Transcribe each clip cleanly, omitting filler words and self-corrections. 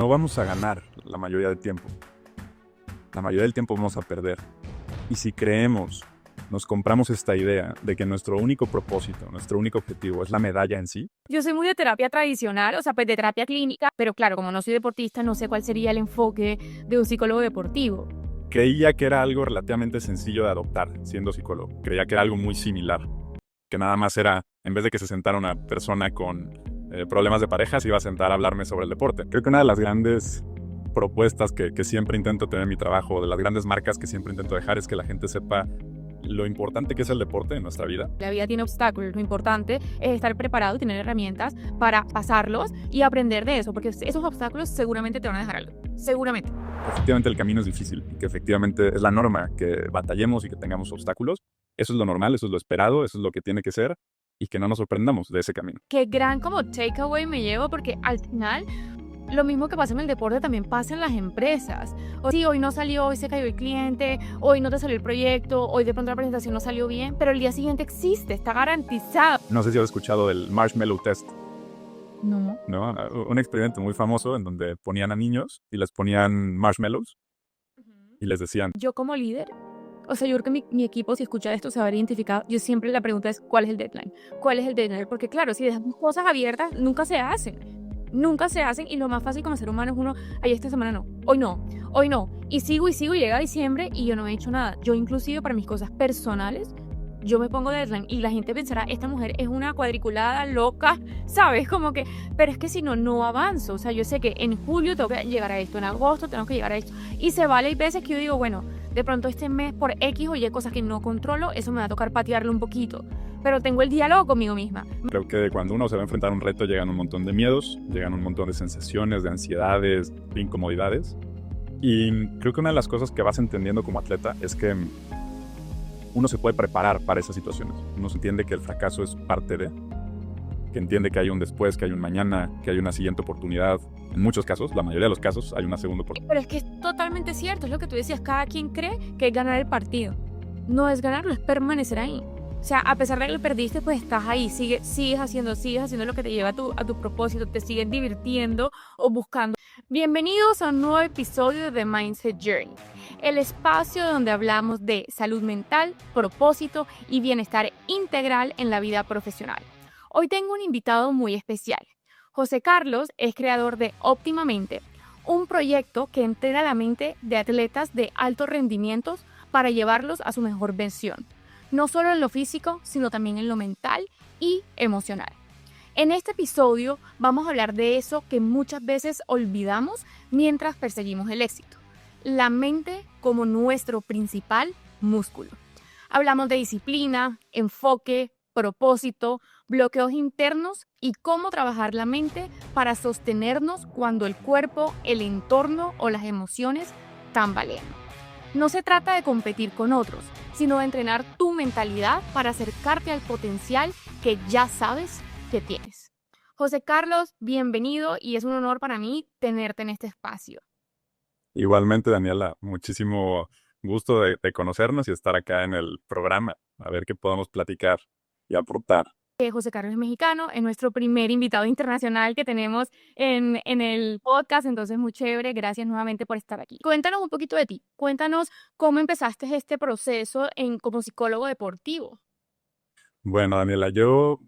No vamos a ganar la mayoría del tiempo. La mayoría del tiempo vamos a perder. Y si creemos, nos compramos esta idea de que nuestro único propósito, nuestro único objetivo es la medalla en sí. Yo soy muy de terapia tradicional, o sea, pues de terapia clínica, pero claro, como no soy deportista, no sé cuál sería el enfoque de un psicólogo deportivo. Creía que era algo relativamente sencillo de adoptar siendo psicólogo. Creía que era algo muy similar. Que nada más era, en vez de que se sentara una persona con problemas de pareja, se iba a sentar a hablarme sobre el deporte. Creo que una de las grandes propuestas que siempre intento tener en mi trabajo, de las grandes marcas que siempre intento dejar, es que la gente sepa lo importante que es el deporte en nuestra vida. La vida tiene obstáculos, lo importante es estar preparado y tener herramientas para pasarlos y aprender de eso, porque esos obstáculos seguramente te van a dejar algo, seguramente. Efectivamente el camino es difícil y que efectivamente es la norma que batallemos y que tengamos obstáculos. Eso es lo normal, eso es lo esperado, eso es lo que tiene que ser y que no nos sorprendamos de ese camino. Qué gran como takeaway me llevo, porque al final lo mismo que pasa en el deporte también pasa en las empresas. Sí, hoy no salió, hoy se cayó el cliente, hoy no te salió el proyecto, hoy de pronto la presentación no salió bien, pero el día siguiente existe, está garantizado. No sé si has escuchado del Marshmallow Test, No. ¿no? Un experimento muy famoso en donde ponían a niños y les ponían marshmallows y les decían, Yo como líder, o sea, yo creo que mi equipo, si escucha esto, se va a ver identificado. Yo siempre la pregunta es, ¿cuál es el deadline? ¿Cuál es el deadline? Porque claro, si dejamos cosas abiertas, nunca se hacen. Nunca se hacen, y lo más fácil como ser humano es uno, ay, esta semana no, hoy no. Y sigo, y llega diciembre y yo no he hecho nada. Yo inclusive para mis cosas personales, yo me pongo deadline y la gente pensará, esta mujer es una cuadriculada, loca, ¿sabes? Como que, pero es que si no, no avanzo. O sea, yo sé que en julio tengo que llegar a esto, en agosto tengo que llegar a esto. Y se vale, hay veces que yo digo, bueno, de pronto este mes por X o Y cosas que no controlo, eso me va a tocar patearlo un poquito. Pero tengo el diálogo conmigo misma. creo que cuando uno se va a enfrentar a un reto llegan un montón de miedos, llegan un montón de sensaciones, de ansiedades, de incomodidades. Y creo que una de las cosas que vas entendiendo como atleta es que uno se puede preparar para esas situaciones. Uno se entiende que el fracaso es parte de, que entiende que hay un después, que hay un mañana, que hay una siguiente oportunidad. En muchos casos, la mayoría de los casos, hay una segunda oportunidad. Pero es que es totalmente cierto, es lo que tú decías, cada quien cree que es ganar el partido. No es ganarlo, es permanecer ahí. O sea, a pesar de que lo perdiste, pues estás ahí, sigues haciendo lo que te lleva a tu propósito, te siguen divirtiendo o buscando. Bienvenidos a un nuevo episodio de The Mindset Journey, el espacio donde hablamos de salud mental, propósito y bienestar integral en la vida profesional. Hoy tengo un invitado muy especial. José Carlos es creador de Óptimamente, un proyecto que entrena la mente de atletas de alto rendimiento para llevarlos a su mejor versión, no solo en lo físico, sino también en lo mental y emocional. En este episodio vamos a hablar de eso que muchas veces olvidamos mientras perseguimos el éxito: la mente como nuestro principal músculo. Hablamos de disciplina, enfoque, propósito, bloqueos internos y cómo trabajar la mente para sostenernos cuando el cuerpo, el entorno o las emociones tambalean. No se trata de competir con otros, sino de entrenar tu mentalidad para acercarte al potencial que ya sabes que tienes. José Carlos, bienvenido, y es un honor para mí tenerte en este espacio. Igualmente, Daniela, muchísimo gusto de conocernos y estar acá en el programa, a ver qué podemos platicar y aportar. José Carlos es mexicano, es nuestro primer invitado internacional que tenemos en el podcast, entonces muy chévere, gracias nuevamente por estar aquí. Cuéntanos un poquito de ti, cuéntanos cómo empezaste este proceso como psicólogo deportivo. Bueno, Daniela, yo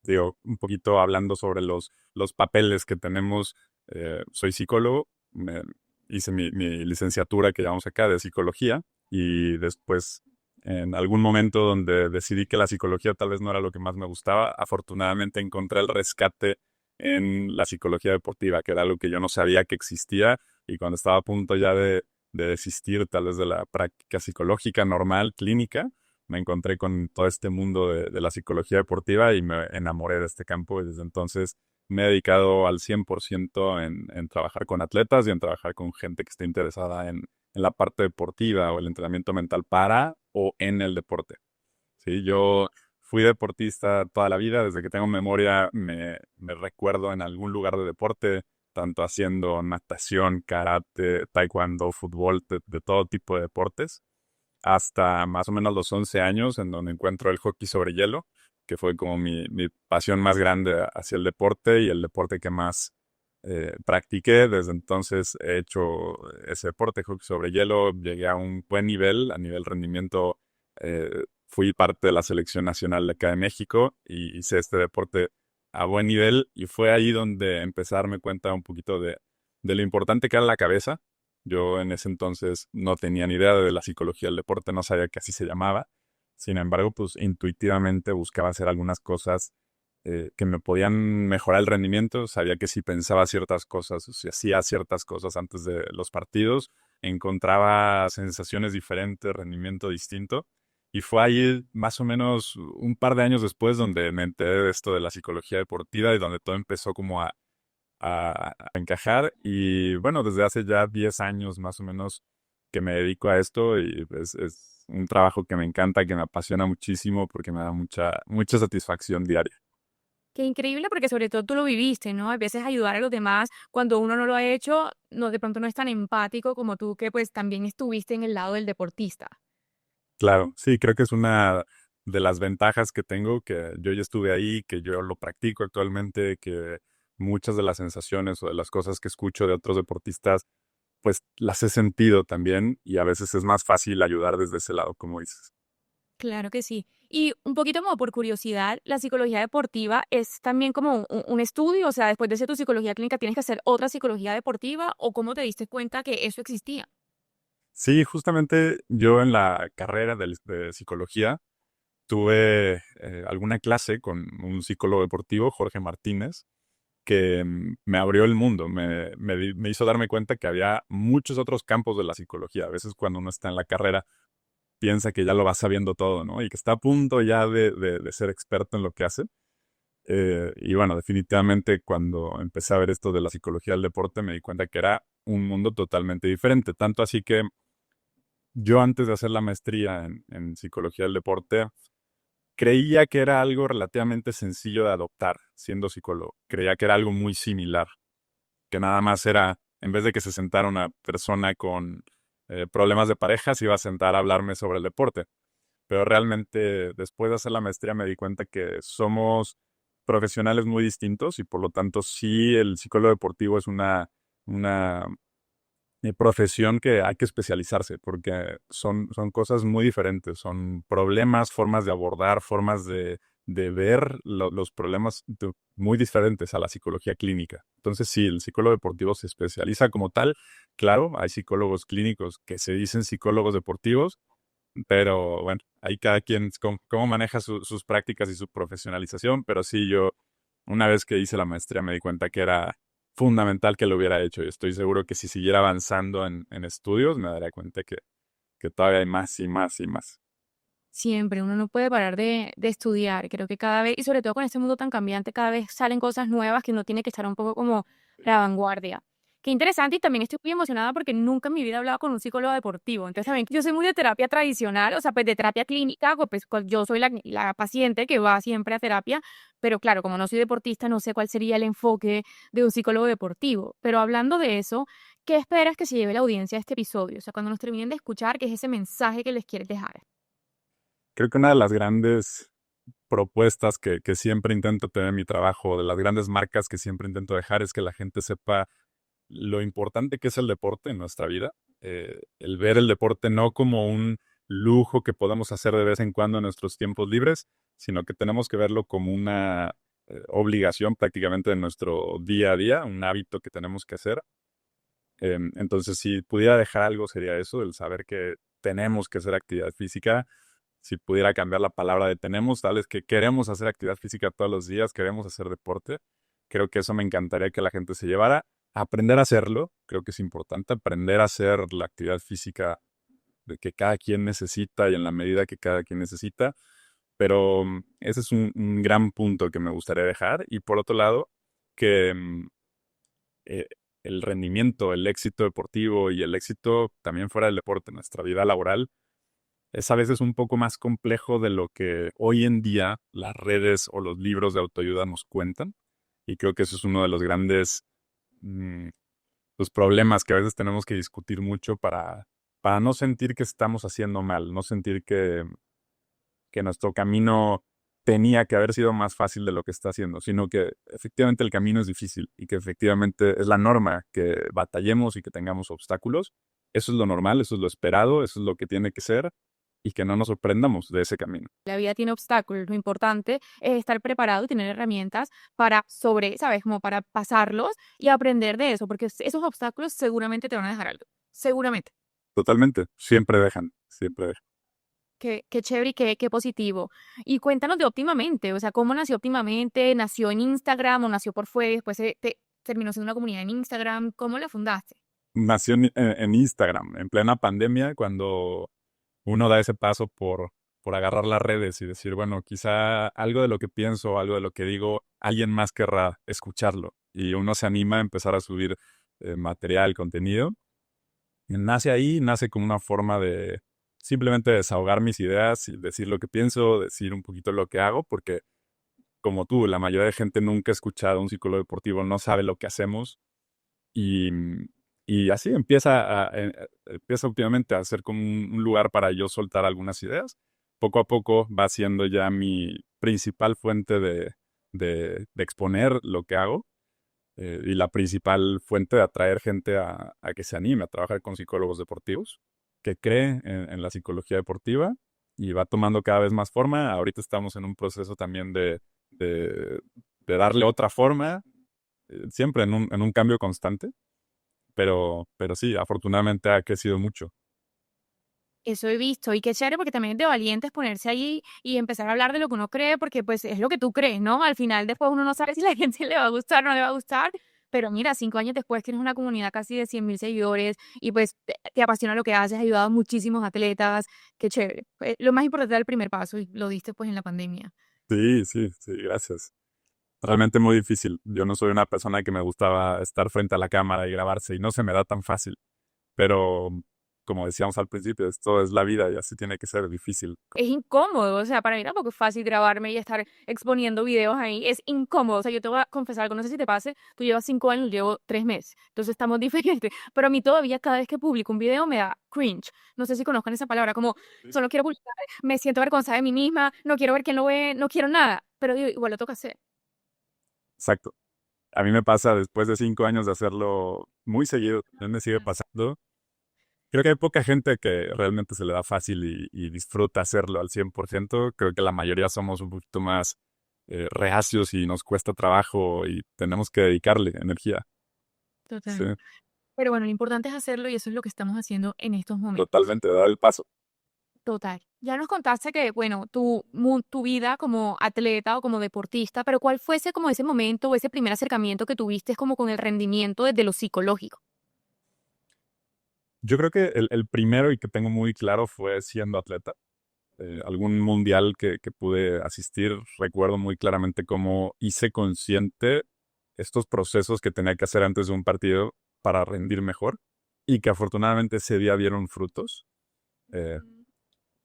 digo, un poquito hablando sobre los papeles que tenemos, soy psicólogo, hice mi licenciatura que llamamos acá de psicología y después en algún momento donde decidí que la psicología tal vez no era lo que más me gustaba, afortunadamente encontré el rescate en la psicología deportiva, que era algo que yo no sabía que existía, y cuando estaba a punto ya de desistir tal vez de la práctica psicológica normal, clínica, me encontré con todo este mundo de la psicología deportiva y me enamoré de este campo, y desde entonces me he dedicado al 100% en trabajar con atletas y en trabajar con gente que esté interesada en la parte deportiva o el entrenamiento mental para o en el deporte. Sí, yo fui deportista toda la vida, desde que tengo memoria me recuerdo en algún lugar de deporte, tanto haciendo natación, karate, taekwondo, fútbol, de todo tipo de deportes, hasta más o menos los 11 años, en donde encuentro el hockey sobre hielo, que fue como mi pasión más grande hacia el deporte y el deporte que más practiqué. Desde entonces he hecho ese deporte, hockey sobre hielo. Llegué a un buen nivel, a nivel rendimiento. Fui parte de la selección nacional de acá de México y hice este deporte a buen nivel. Y fue ahí donde empecé a darme cuenta un poquito de lo importante que era la cabeza. Yo en ese entonces no tenía ni idea de la psicología del deporte, no sabía que así se llamaba. Sin embargo, pues intuitivamente buscaba hacer algunas cosas que me podían mejorar el rendimiento. Sabía que si pensaba ciertas cosas, o si hacía ciertas cosas antes de los partidos, encontraba sensaciones diferentes, rendimiento distinto. Y fue ahí más o menos un par de años después donde me enteré de esto de la psicología deportiva y donde todo empezó como a encajar. Y bueno, desde hace ya 10 años más o menos que me dedico a esto y es un trabajo que me encanta, que me apasiona muchísimo porque me da mucha satisfacción diaria. Qué increíble porque sobre todo tú lo viviste, ¿no? A veces ayudar a los demás cuando uno no lo ha hecho, no, de pronto no es tan empático como tú que pues también estuviste en el lado del deportista. Claro, sí, creo que es una de las ventajas que tengo, que yo ya estuve ahí, que yo lo practico actualmente, que muchas de las sensaciones o de las cosas que escucho de otros deportistas, pues las he sentido también y a veces es más fácil ayudar desde ese lado, como dices. Claro que sí. Y un poquito como por curiosidad, ¿la psicología deportiva es también como un estudio? O sea, después de hacer tu psicología clínica, ¿tienes que hacer otra psicología deportiva? ¿O cómo te diste cuenta que eso existía? Sí, justamente yo en la carrera de psicología tuve alguna clase con un psicólogo deportivo, Jorge Martínez, que me abrió el mundo, me hizo darme cuenta que había muchos otros campos de la psicología. A veces cuando uno está en la carrera piensa que ya lo va sabiendo todo, ¿no? Y que está a punto ya de ser experto en lo que hace. Y bueno, definitivamente cuando empecé a ver esto de la psicología del deporte me di cuenta que era un mundo totalmente diferente. Tanto así que yo antes de hacer la maestría en psicología del deporte, creía que era algo relativamente sencillo de adoptar siendo psicólogo. Creía que era algo muy similar, que nada más era, en vez de que se sentara una persona con problemas de pareja, se iba a sentar a hablarme sobre el deporte. Pero realmente después de hacer la maestría me di cuenta que somos profesionales muy distintos y por lo tanto sí el psicólogo deportivo es una profesión que hay que especializarse porque son cosas muy diferentes, son problemas, formas de abordar, formas de ver los problemas muy diferentes a la psicología clínica. Entonces, sí, el psicólogo deportivo se especializa como tal. Claro, hay psicólogos clínicos que se dicen psicólogos deportivos, pero bueno, ahí cada quien cómo maneja sus prácticas y su profesionalización, pero sí, yo una vez que hice la maestría me di cuenta que era fundamental que lo hubiera hecho y estoy seguro que si siguiera avanzando en estudios me daría cuenta que todavía hay más y más y más. Siempre, uno no puede parar de estudiar. Creo que cada vez, y sobre todo con este mundo tan cambiante, cada vez salen cosas nuevas que uno tiene que estar un poco como a la vanguardia. Qué interesante y también estoy muy emocionada porque nunca en mi vida he hablado con un psicólogo deportivo. Entonces también yo soy muy de terapia tradicional, o sea, pues de terapia clínica, pues yo soy la paciente que va siempre a terapia, pero claro, como no soy deportista, no sé cuál sería el enfoque de un psicólogo deportivo. Pero hablando de eso, ¿qué esperas que se lleve la audiencia a este episodio? O sea, cuando nos terminen de escuchar, ¿qué es ese mensaje que les quieres dejar? Creo que una de las grandes propuestas que siempre intento tener en mi trabajo, de las grandes marcas que siempre intento dejar, es que la gente sepa lo importante que es el deporte en nuestra vida. El ver el deporte no como un lujo que podamos hacer de vez en cuando en nuestros tiempos libres, sino que tenemos que verlo como una obligación prácticamente de nuestro día a día, un hábito que tenemos que hacer. Entonces, si pudiera dejar algo, sería eso, el saber que tenemos que hacer actividad física. Si pudiera cambiar la palabra de tenemos, tal vez que queremos hacer actividad física todos los días, queremos hacer deporte. Creo que eso me encantaría que la gente se llevara. Aprender a hacerlo, creo que es importante, aprender a hacer la actividad física de que cada quien necesita y en la medida que cada quien necesita. Pero ese es un gran punto que me gustaría dejar. Y por otro lado, que eh, el rendimiento, el éxito deportivo y el éxito también fuera del deporte, nuestra vida laboral, es a veces un poco más complejo de lo que hoy en día las redes o los libros de autoayuda nos cuentan. Y creo que eso es uno de los grandes mm, los problemas que a veces tenemos que discutir mucho para no sentir que estamos haciendo mal, no sentir que nuestro camino tenía que haber sido más fácil de lo que está haciendo, sino que efectivamente el camino es difícil y que efectivamente es la norma que batallemos y que tengamos obstáculos. Eso es lo normal, eso es lo esperado, eso es lo que tiene que ser y que no nos sorprendamos de ese camino. La vida tiene obstáculos, lo importante es estar preparado y tener herramientas para ¿sabes? Como para pasarlos y aprender de eso, porque esos obstáculos seguramente te van a dejar algo, seguramente. Totalmente, siempre dejan, siempre dejan. Qué chévere y qué positivo. Y cuéntanos de Óptimamente, o sea, ¿cómo nació Óptimamente? ¿Nació en Instagram o nació por fuera y después terminó siendo una comunidad en Instagram? ¿Cómo la fundaste? Nació en Instagram, en plena pandemia, cuando uno da ese paso por agarrar las redes y decir, bueno, quizá algo de lo que pienso, algo de lo que digo, alguien más querrá escucharlo. Y uno se anima a empezar a subir material, contenido. Y nace ahí, nace como una forma de simplemente desahogar mis ideas y decir lo que pienso, decir un poquito lo que hago, porque como tú, la mayoría de gente nunca ha escuchado a un psicólogo deportivo, no sabe lo que hacemos. Y, y así empieza últimamente a ser como un lugar para yo soltar algunas ideas. Poco a poco va siendo ya mi principal fuente de exponer lo que hago y la principal fuente de atraer gente a que se anime a trabajar con psicólogos deportivos, que cree en la psicología deportiva y va tomando cada vez más forma. Ahorita estamos en un proceso también de, de darle otra forma, siempre en un cambio constante, pero sí, afortunadamente ha crecido mucho. Eso he visto, y qué chévere porque también es de valientes ponerse ahí y empezar a hablar de lo que uno cree, porque pues es lo que tú crees, ¿no? Al final después uno no sabe si la gente le va a gustar o no le va a gustar, pero mira, 5 años después tienes una comunidad casi de 100.000 seguidores y pues te apasiona lo que haces, has ayudado a muchísimos atletas, qué chévere. Lo más importante era el primer paso y lo diste pues en la pandemia. Sí, sí, sí, gracias. Realmente muy difícil. Yo no soy una persona que me gustaba estar frente a la cámara y grabarse y no se me da tan fácil. Pero como decíamos al principio, esto es la vida y así tiene que ser difícil. Es incómodo, o sea, para mí tampoco es fácil grabarme y estar exponiendo videos ahí, es incómodo, o sea, yo te voy a confesar algo, no sé si te pase, tú llevas 5 años, yo llevo 3 meses, entonces estamos diferentes, pero a mí todavía cada vez que publico un video me da cringe, no sé si conozcan esa palabra, como Sí. solo quiero publicar, me siento avergonzada de mí misma, no quiero ver quién lo ve, no quiero nada, pero digo, igual lo toca hacer. Exacto. A mí me pasa después de 5 años de hacerlo muy seguido, también me sigue pasando. Creo que hay poca gente que realmente se le da fácil y disfruta hacerlo al 100%. Creo que la mayoría somos un poquito más reacios y nos cuesta trabajo y tenemos que dedicarle energía. Sí, Total. Pero bueno, lo importante es hacerlo y eso es lo que estamos haciendo en estos momentos. totalmente, dar el paso. Total. Ya nos contaste que, bueno, tu vida como atleta o como deportista, pero ¿cuál fuese como ese momento o ese primer acercamiento que tuviste como con el rendimiento desde lo psicológico? Yo creo que el primero y que tengo muy claro fue siendo atleta. Algún mundial que pude asistir, recuerdo muy claramente cómo hice consciente estos procesos que tenía que hacer antes de un partido para rendir mejor y que afortunadamente ese día dieron frutos. Eh,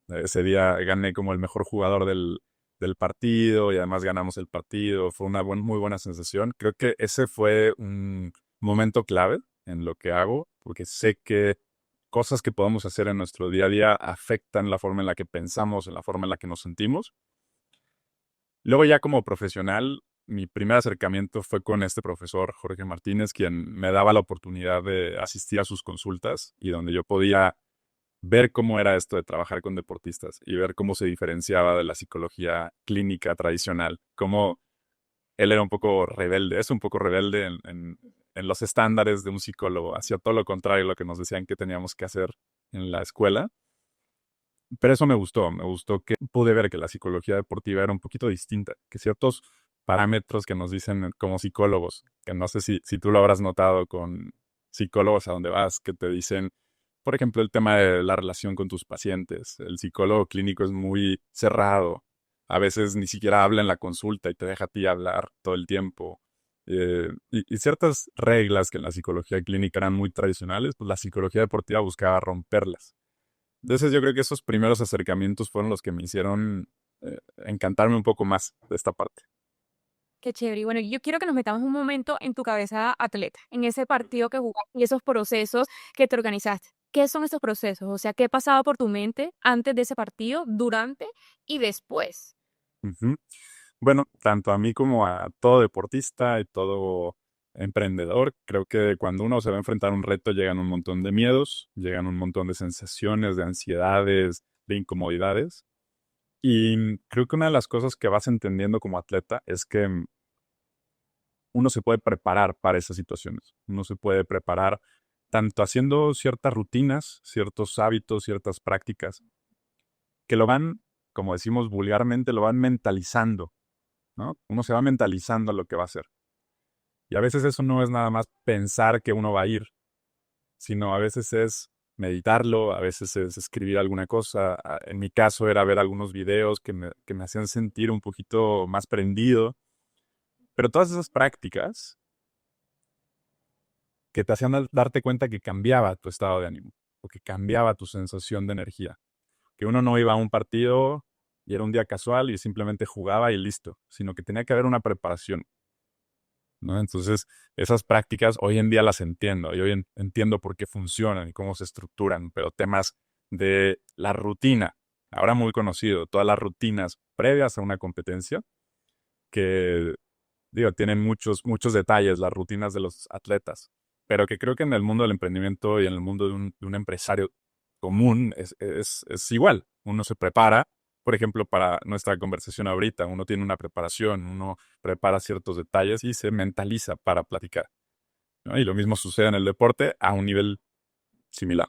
Ese día gané como el mejor jugador del partido y además ganamos el partido. Fue una muy buena sensación. Creo que ese fue un momento clave en lo que hago, porque sé que cosas que podemos hacer en nuestro día a día afectan la forma en la que pensamos, en la forma en la que nos sentimos. Luego ya como profesional, mi primer acercamiento fue con este profesor, Jorge Martínez, quien me daba la oportunidad de asistir a sus consultas y donde yo podía ver cómo era esto de trabajar con deportistas y ver cómo se diferenciaba de la psicología clínica tradicional, cómo él era un poco rebelde, es un poco rebelde en los estándares de un psicólogo, hacía todo lo contrario a lo que nos decían que teníamos que hacer en la escuela. Pero eso me gustó que pude ver que la psicología deportiva era un poquito distinta, que ciertos parámetros que nos dicen como psicólogos, que no sé si tú lo habrás notado con psicólogos a donde vas, que te dicen, por ejemplo, el tema de la relación con tus pacientes. El psicólogo clínico es muy cerrado, a veces ni siquiera habla en la consulta y te deja a ti hablar todo el tiempo. Y ciertas reglas que en la psicología clínica eran muy tradicionales, pues la psicología deportiva buscaba romperlas. Entonces yo creo que esos primeros acercamientos fueron los que me hicieron encantarme un poco más de esta parte. Qué chévere. Y bueno, yo quiero que nos metamos un momento en tu cabeza atleta, en ese partido que jugaste y esos procesos que te organizaste. ¿Qué son esos procesos? O sea, ¿qué pasaba por tu mente antes de ese partido, durante y después? Ujú. Bueno, tanto a mí como a todo deportista y todo emprendedor, creo que cuando uno se va a enfrentar a un reto llegan un montón de miedos, llegan un montón de sensaciones, de ansiedades, de incomodidades. Y creo que una de las cosas que vas entendiendo como atleta es que uno se puede preparar para esas situaciones. Uno se puede preparar tanto haciendo ciertas rutinas, ciertos hábitos, ciertas prácticas, que lo van, como decimos vulgarmente, lo van mentalizando, ¿no? Uno se va mentalizando a lo que va a hacer. Y a veces eso no es nada más pensar que uno va a ir, sino a veces es meditarlo, a veces es escribir alguna cosa. En mi caso era ver algunos videos que me hacían sentir un poquito más prendido. Pero todas esas prácticas que te hacían darte cuenta que cambiaba tu estado de ánimo o que cambiaba tu sensación de energía. Que uno no iba a un partido y era un día casual y simplemente jugaba y listo, sino que tenía que haber una preparación, ¿no? Entonces, esas prácticas hoy en día las entiendo y hoy entiendo por qué funcionan y cómo se estructuran, pero temas de la rutina, ahora muy conocido, todas las rutinas previas a una competencia, que digo, tienen muchos detalles las rutinas de los atletas, pero que creo que en el mundo del emprendimiento y en el mundo de un empresario común es igual. Uno se prepara, por ejemplo, para nuestra conversación ahorita, uno tiene una preparación, uno prepara ciertos detalles y se mentaliza para platicar, ¿no? Y lo mismo sucede en el deporte a un nivel similar.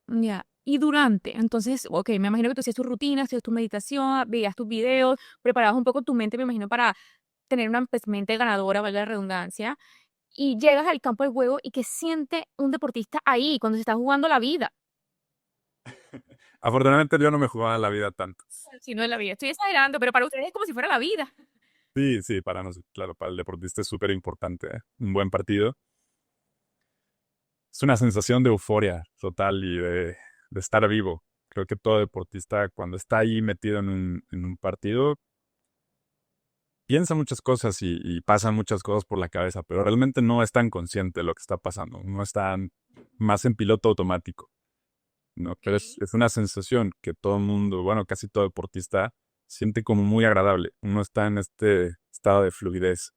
Ya. Y durante, entonces, ok, me imagino que tú hacías tu rutina, hacías tu meditación, veías tus videos, preparabas un poco tu mente, me imagino, para tener una pues, mente ganadora, valga la redundancia, y llegas al campo de juego y qué siente un deportista ahí cuando se está jugando la vida. Afortunadamente yo no me jugaba la vida tanto. Si no es la vida, estoy exagerando, pero para ustedes es como si fuera la vida. Sí, sí, para nosotros, claro, para el deportista es súper importante, ¿eh? Un buen partido. Es una sensación de euforia total y de estar vivo. Creo que todo deportista cuando está ahí metido en un partido piensa muchas cosas y pasan muchas cosas por la cabeza, pero realmente no es tan consciente de lo que está pasando. No está más en piloto automático, ¿no? Pero Ok. es una sensación que todo el mundo, bueno, casi todo deportista siente como muy agradable. Uno está en este estado de fluidez.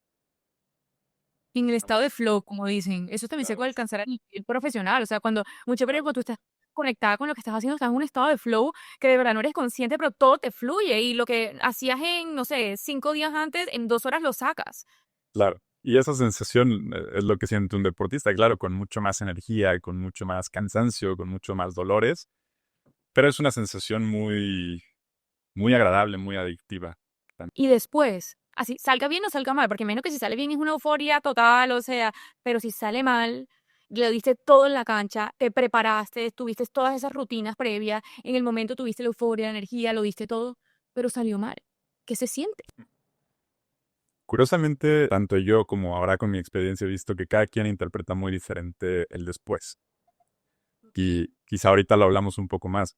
En el estado de flow, como dicen, eso también se Claro. puede alcanzar a nivel profesional, o sea, cuando muchas veces cuando tú estás conectada con lo que estás haciendo, estás en un estado de flow que de verdad no eres consciente, pero todo te fluye y lo que hacías en, no sé, 5 días antes, en 2 horas lo sacas. Claro. Y esa sensación es lo que siente un deportista, claro, con mucho más energía, con mucho más cansancio, con mucho más dolores, pero es una sensación muy agradable, muy adictiva. Y después, así, salga bien o salga mal, porque menos que si sale bien es una euforia total, o sea, pero si sale mal, le diste todo en la cancha, te preparaste, tuviste todas esas rutinas previas, en el momento tuviste la euforia, la energía, lo diste todo, pero salió mal. ¿Qué se siente? Curiosamente, tanto yo como ahora con mi experiencia he visto que cada quien interpreta muy diferente el después. Y quizá ahorita lo hablamos un poco más,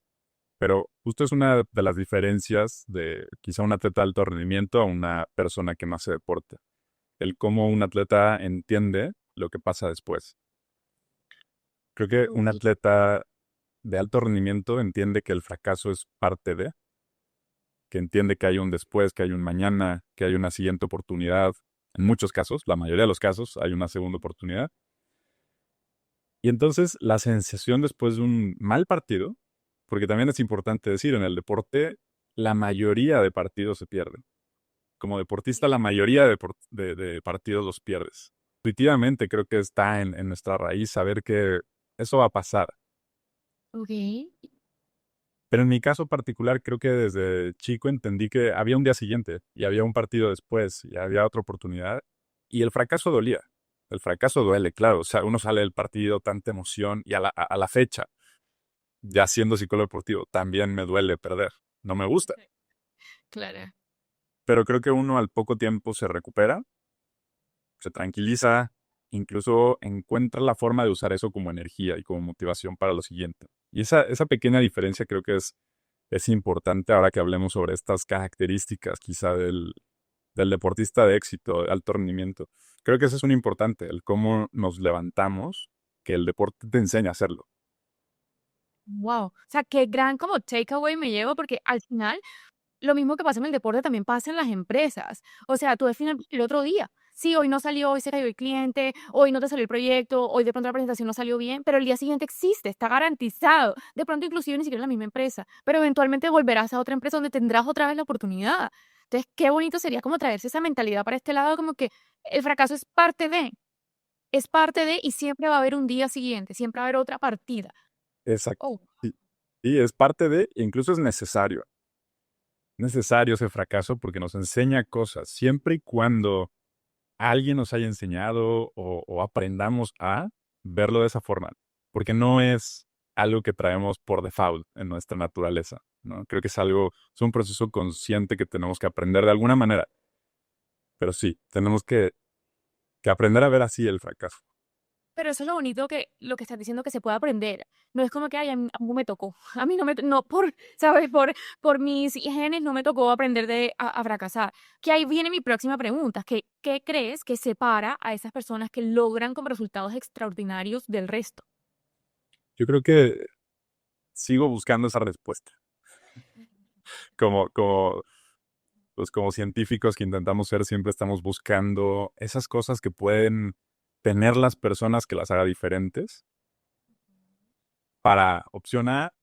pero justo es una de las diferencias de quizá un atleta de alto rendimiento a una persona que no hace deporte. El cómo un atleta entiende lo que pasa después. Creo que un Ok. atleta de alto rendimiento entiende que el fracaso es parte de, que entiende que hay un después, que hay un mañana, que hay una siguiente oportunidad. En muchos casos, la mayoría de los casos, hay una segunda oportunidad. Y entonces la sensación después de un mal partido, porque también es importante decir, en el deporte la mayoría de partidos se pierden. Como deportista, la mayoría de partidos los pierdes. Intuitivamente creo que está en nuestra raíz saber que eso va a pasar. Ok. Pero en mi caso particular, creo que desde chico entendí que había un día siguiente y había un partido después y había otra oportunidad y el fracaso dolía. El fracaso duele, claro. O sea, uno sale del partido, tanta emoción y a la fecha, ya siendo psicólogo deportivo, también me duele perder. No me gusta. Claro. Pero creo que uno al poco tiempo se recupera, se tranquiliza, incluso encuentra la forma de usar eso como energía y como motivación para lo siguiente. Y esa pequeña diferencia creo que es importante ahora que hablemos sobre estas características quizá del deportista de éxito, de alto rendimiento. Creo que eso es un importante, el cómo nos levantamos, que el deporte te enseña a hacerlo. Wow. O sea, qué gran como takeaway me llevo, porque al final lo mismo que pasa en el deporte también pasa en las empresas. O sea, tú defines el otro día. Sí, hoy no salió, hoy se cayó el cliente, hoy no te salió el proyecto, hoy de pronto la presentación no salió bien, pero el día siguiente existe, está garantizado. De pronto inclusive ni siquiera en la misma empresa, pero eventualmente volverás a otra empresa donde tendrás otra vez la oportunidad. Entonces, qué bonito sería como traerse esa mentalidad para este lado, como que el fracaso es parte de y siempre va a haber un día siguiente, siempre va a haber otra partida. Exacto. Oh, Y es parte de, incluso es necesario. Necesario ese fracaso porque nos enseña cosas. Siempre y cuando alguien nos haya enseñado o aprendamos a verlo de esa forma. Porque no es algo que traemos por default en nuestra naturaleza, ¿no? Creo que es un proceso consciente que tenemos que aprender de alguna manera. Pero sí, tenemos que aprender a ver así el fracaso. pero eso es lo bonito que lo que estás diciendo que se puede aprender. No es como que ay, a mí me tocó. A mí no me no por, ¿sabes? Por mis genes no me tocó aprender a fracasar. Que ahí viene mi próxima pregunta, ¿qué crees que separa a esas personas que logran como resultados extraordinarios del resto? Yo creo que sigo buscando esa respuesta. Como, como, pues como científicos que intentamos ser, siempre estamos buscando esas cosas que pueden tener las personas que las haga diferentes para opción A,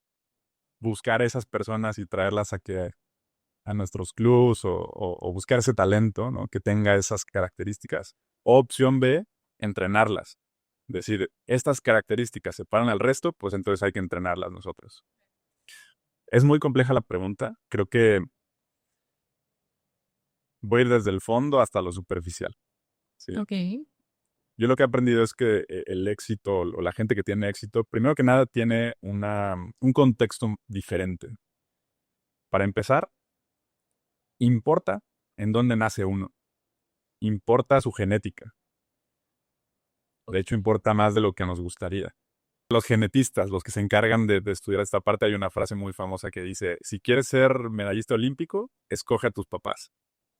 buscar esas personas y traerlas a nuestros clubs o buscar ese talento, ¿no? Que tenga esas características. O opción B, entrenarlas. Decir, estas características separan al resto, pues entonces hay que entrenarlas nosotros. Es muy compleja la pregunta. Creo que voy a ir desde el fondo hasta lo superficial. ¿Sí? Ok. Yo lo que he aprendido es que el éxito o la gente que tiene éxito, primero que nada, tiene un contexto diferente. Para empezar, importa en dónde nace uno. Importa su genética. De hecho, importa más de lo que nos gustaría. Los genetistas, los que se encargan de estudiar esta parte, hay una frase muy famosa que dice, si quieres ser medallista olímpico, escoge a tus papás.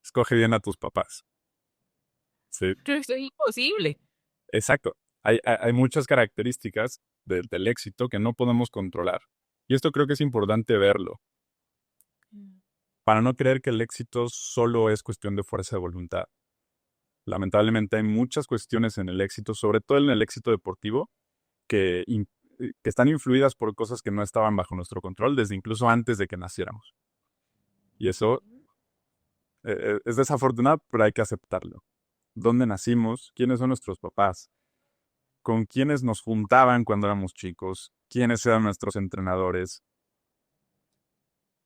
Escoge bien a tus papás. Sí, Eso es imposible. exacto. Hay muchas características del éxito que no podemos controlar. Y esto creo que es importante verlo, para no creer que el éxito solo es cuestión de fuerza de voluntad. Lamentablemente hay muchas cuestiones en el éxito, sobre todo en el éxito deportivo, que, que están influidas por cosas que no estaban bajo nuestro control desde incluso antes de que naciéramos. Y eso es desafortunado, pero hay que aceptarlo. ¿Dónde nacimos? ¿Quiénes son nuestros papás? ¿Con quiénes nos juntaban cuando éramos chicos? ¿Quiénes eran nuestros entrenadores?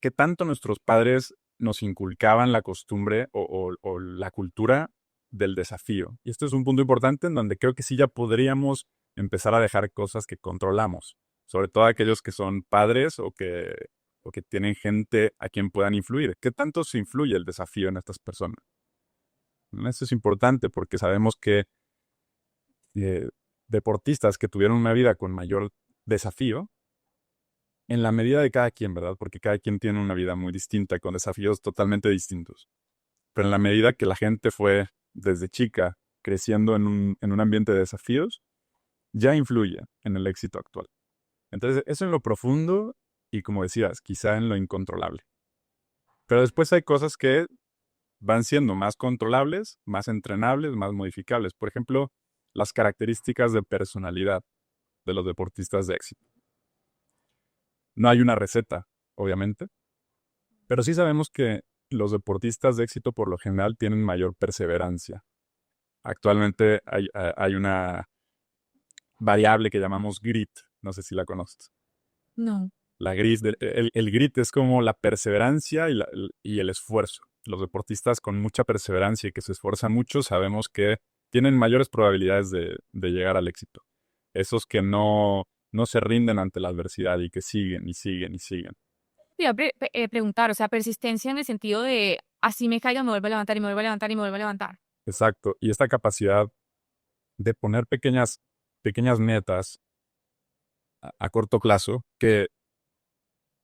¿Qué tanto nuestros padres nos inculcaban la costumbre o la cultura del desafío? Y esto es un punto importante en donde creo que sí ya podríamos empezar a dejar cosas que controlamos, sobre todo aquellos que son padres o que tienen gente a quien puedan influir. ¿Qué tanto se influye el desafío en estas personas? Esto es importante porque sabemos que eh, deportistas que tuvieron una vida con mayor desafío, en la medida de cada quien, ¿verdad? Porque cada quien tiene una vida muy distinta, con desafíos totalmente distintos. Pero en la medida que la gente fue desde chica creciendo en un ambiente de desafíos, ya influye en el éxito actual. Entonces, eso en lo profundo y, como decías, quizá en lo incontrolable. Pero después hay cosas que van siendo más controlables, más entrenables, más modificables. Por ejemplo, las características de personalidad de los deportistas de éxito. No hay una receta, obviamente, pero sí sabemos que los deportistas de éxito por lo general tienen mayor perseverancia. Actualmente hay una variable que llamamos grit, no sé si la conoces. No. La grit, el grit es como la perseverancia y el esfuerzo. Los deportistas con mucha perseverancia y que se esfuerzan mucho sabemos que tienen mayores probabilidades de llegar al éxito. Esos que no se rinden ante la adversidad y que siguen y siguen y siguen. Te iba a preguntar, o sea, persistencia en el sentido de así me caiga, me vuelvo a levantar y me vuelvo a levantar y me vuelvo a levantar. Exacto. Y esta capacidad de poner pequeñas metas a corto plazo, que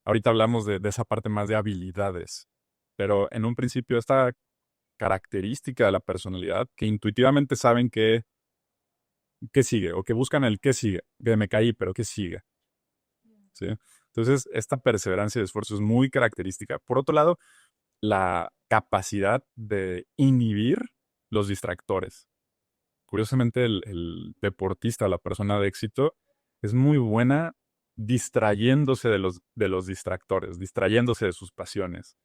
ahorita hablamos de esa parte más de habilidades, pero en un principio esta característica de la personalidad, que intuitivamente saben qué sigue, o que buscan el qué sigue, que me caí, pero qué sigue, ¿sí? Entonces, esta perseverancia y esfuerzo es muy característica. Por otro lado, la capacidad de inhibir los distractores. Curiosamente, el deportista, la persona de éxito, es muy buena distrayéndose de los distractores, distrayéndose de sus pasiones,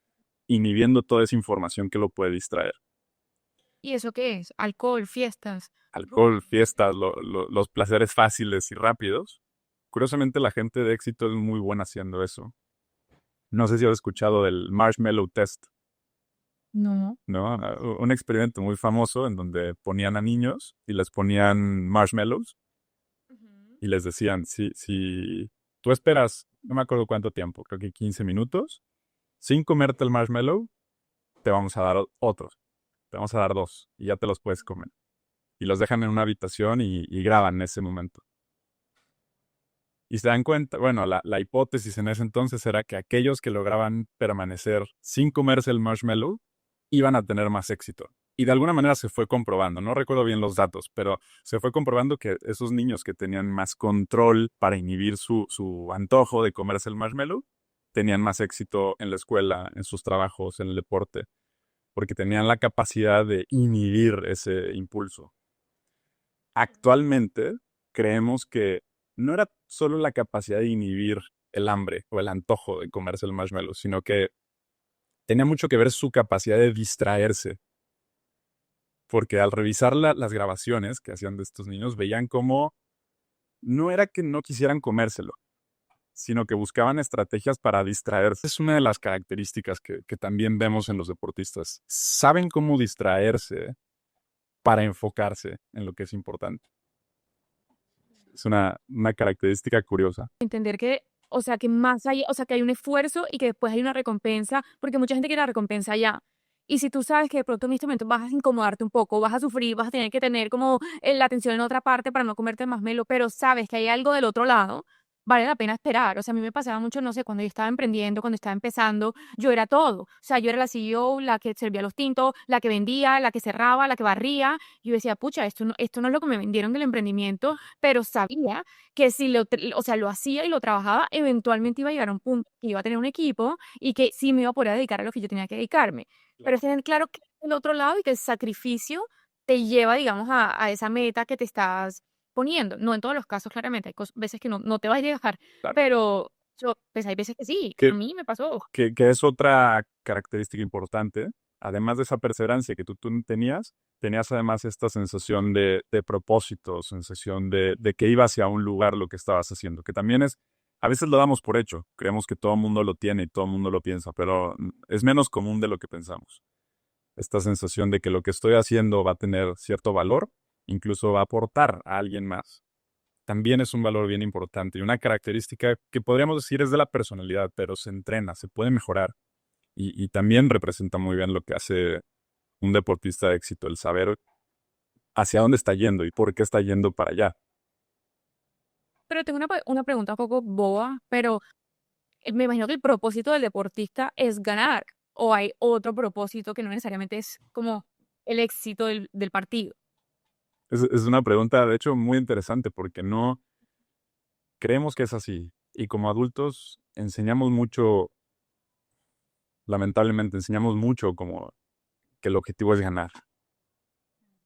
inhibiendo toda esa información que lo puede distraer. ¿Y eso qué es? Alcohol, fiestas. Alcohol, fiestas, los placeres fáciles y rápidos. Curiosamente, la gente de éxito es muy buena haciendo eso. No sé si has escuchado del Marshmallow Test, No. ¿no? Un experimento muy famoso en donde ponían a niños y les ponían marshmallows Ujú. y les decían, si tú esperas, no me acuerdo cuánto tiempo, creo que 15 minutos, sin comerte el marshmallow, te vamos a dar otros, te vamos a dar dos y ya te los puedes comer. Y los dejan en una habitación y graban en ese momento. Y se dan cuenta, bueno, la hipótesis en ese entonces era que aquellos que lograban permanecer sin comerse el marshmallow iban a tener más éxito. Y de alguna manera se fue comprobando, no recuerdo bien los datos, pero se fue comprobando que esos niños que tenían más control para inhibir su antojo de comerse el marshmallow, tenían más éxito en la escuela, en sus trabajos, en el deporte, porque tenían la capacidad de inhibir ese impulso. Actualmente creemos que no era solo la capacidad de inhibir el hambre o el antojo de comerse el marshmallow, sino que tenía mucho que ver su capacidad de distraerse. Porque al revisar las grabaciones que hacían de estos niños, veían cómo no era que no quisieran comérselo, sino que buscaban estrategias para distraerse. Es una de las características que también vemos en los deportistas. Saben cómo distraerse para enfocarse en lo que es importante. Es una característica curiosa. Entender que, o sea, que más allá, o sea, que hay un esfuerzo y que después hay una recompensa, porque mucha gente quiere la recompensa ya. Y si tú sabes que de pronto en este momento vas a incomodarte un poco, vas a sufrir, vas a tener que tener como la atención en otra parte para no comerte más melo, pero sabes que hay algo del otro lado, vale la pena esperar. O sea, a mí me pasaba mucho, no sé, cuando yo estaba emprendiendo, cuando estaba empezando, yo era todo. O sea, yo era la CEO, la que servía los tintos, la que vendía, la que cerraba, la que barría. Y yo decía, pucha, esto no es lo que me vendieron del emprendimiento, pero sabía que si o sea, lo hacía y lo trabajaba, eventualmente iba a llegar a un punto que iba a tener un equipo y que sí me iba a poder dedicar a lo que yo tenía que dedicarme. Pero es tener claro que el otro lado y que el sacrificio te lleva, digamos, a esa meta que te estás poniendo. No en todos los casos, claramente, hay veces que no te vas a llegar, Claro. pero pues hay veces que sí, a Que, mí me pasó. que es otra característica importante. Además de esa perseverancia que tú tenías, tenías además esta sensación de propósito, sensación de que iba hacia un lugar lo que estabas haciendo, que también es, a veces lo damos por hecho, creemos que todo el mundo lo tiene y todo el mundo lo piensa, pero es menos común de lo que pensamos. Esta sensación de que lo que estoy haciendo va a tener cierto valor, incluso va a aportar a alguien más. También es un valor bien importante y una característica que podríamos decir es de la personalidad, pero se entrena, se puede mejorar y también representa muy bien lo que hace un deportista de éxito, el saber hacia dónde está yendo y por qué está yendo para allá. Pero tengo una pregunta un poco boba, pero me imagino que el propósito del deportista es ganar, o hay otro propósito que no necesariamente es como el éxito del partido. Es una pregunta, de hecho, muy interesante porque no creemos que es así. Y como adultos enseñamos mucho, lamentablemente enseñamos mucho como que el objetivo es ganar.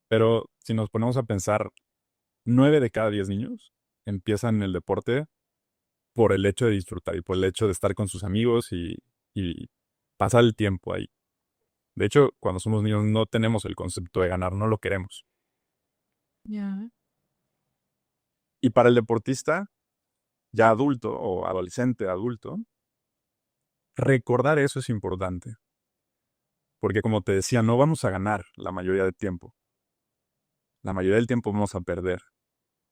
Pero si nos ponemos a pensar, 9 de cada 10 niños empiezan el deporte por el hecho de disfrutar y por el hecho de estar con sus amigos y pasar el tiempo ahí. De hecho, cuando somos niños no tenemos el concepto de ganar, no lo queremos. Ya. Y para el deportista, ya adulto o adolescente, adulto, recordar eso es importante. Porque como te decía, no vamos a ganar la mayoría del tiempo. La mayoría del tiempo vamos a perder.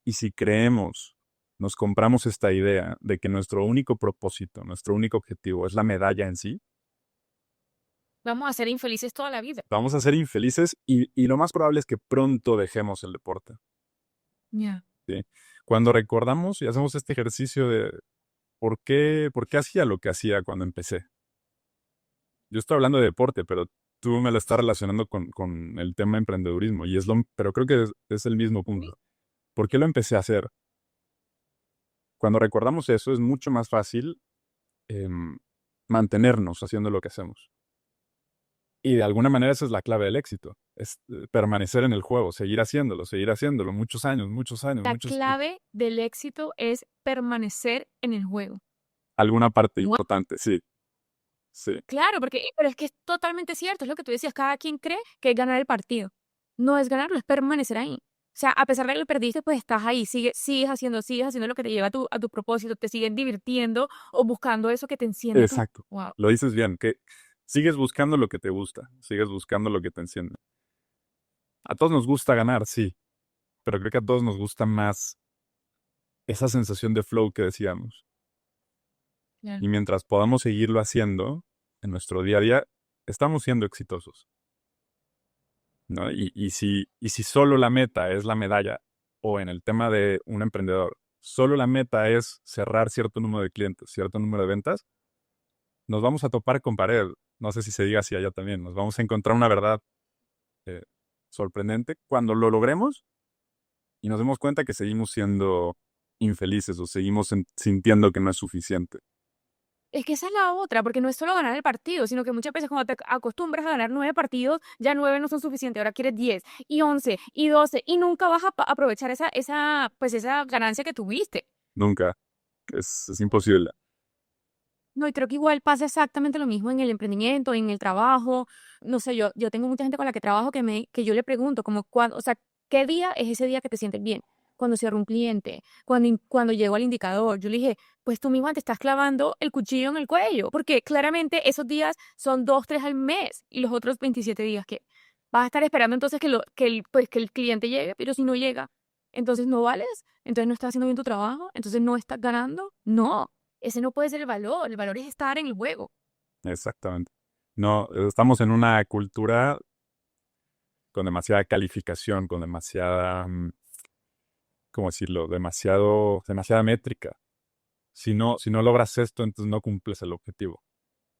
Y si creemos, nos compramos esta idea de que nuestro único propósito, nuestro único objetivo es la medalla en sí, Vamos a ser infelices toda la vida. vamos a ser infelices y lo más probable es que pronto dejemos el deporte. Ya. ¿Sí? Cuando recordamos y hacemos este ejercicio de por qué hacía lo que hacía cuando empecé. Yo estoy hablando de deporte, pero tú me lo estás relacionando con el tema de emprendedurismo y pero creo que es el mismo punto. ¿Por qué lo empecé a hacer? Cuando recordamos eso es mucho más fácil em, mantenernos haciendo lo que hacemos. Y de alguna manera esa es la clave del éxito. Es permanecer en el juego, seguir haciéndolo, muchos años, muchos años, La muchos... clave del éxito es permanecer en el juego. Alguna parte Wow. importante, sí, sí, Claro, pero es que es totalmente cierto, es lo que tú decías, cada quien cree que es ganar el partido. No es ganarlo, es permanecer ahí. O sea, a pesar de que lo perdiste, pues estás ahí, sigues haciendo lo que te lleva a tu propósito, te sigues divirtiendo o buscando eso que te enciende a tu... exacto. Wow. Lo dices bien, que sigues buscando lo que te gusta, sigues buscando lo que te enciende. A todos nos gusta ganar, sí, pero creo que a todos nos gusta más esa sensación de flow que decíamos. Claro. Y mientras podamos seguirlo haciendo en nuestro día a día, estamos siendo exitosos, ¿no? Y si solo la meta es la medalla, o en el tema de un emprendedor, solo la meta es cerrar cierto número de clientes, cierto número de ventas, nos vamos a topar con pared. No sé si se diga así allá también. Nos vamos a encontrar una verdad eh, sorprendente cuando lo logremos y nos demos cuenta que seguimos siendo infelices o seguimos sintiendo que no es suficiente. Es que esa es la otra, porque no es solo ganar el partido, sino que muchas veces cuando te acostumbras a ganar 9 partidos, ya 9 no son suficientes, ahora quieres 10 y 11 y 12 y nunca vas a aprovechar esa ganancia que tuviste. Nunca. Es imposible. No, y creo que igual pasa exactamente lo mismo en el emprendimiento, en el trabajo. No sé, yo tengo mucha gente con la que trabajo que yo le pregunto, como, o sea, ¿qué día es ese día que te sientes bien? Cuando cierro un cliente, cuando llego al indicador. Yo le dije, pues tú misma te estás clavando el cuchillo en el cuello, porque claramente esos días son 2, 3 al mes y los otros 27 días que vas a estar esperando entonces que el cliente llegue, pero si no llega, entonces no vales, entonces no estás haciendo bien tu trabajo, entonces no estás ganando. No. Ese no puede ser el valor es estar en el juego. Exactamente. No, estamos en una cultura con demasiada calificación, con demasiada, ¿cómo decirlo? Demasiada métrica. Si no logras esto, entonces no cumples el objetivo.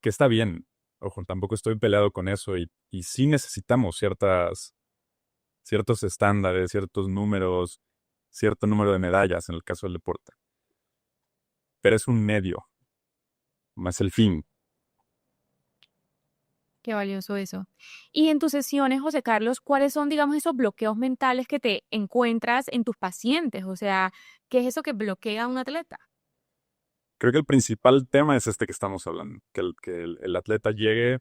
Que está bien. Ojo, tampoco estoy peleado con eso y sí necesitamos ciertos estándares, ciertos números, cierto número de medallas en el caso del deporte. Pero es un medio, más el fin. Qué valioso eso. Y en tus sesiones, José Carlos, ¿cuáles son, digamos, esos bloqueos mentales que te encuentras en tus pacientes? O sea, ¿qué es eso que bloquea a un atleta? Creo que el principal tema es este que estamos hablando, que el atleta llegue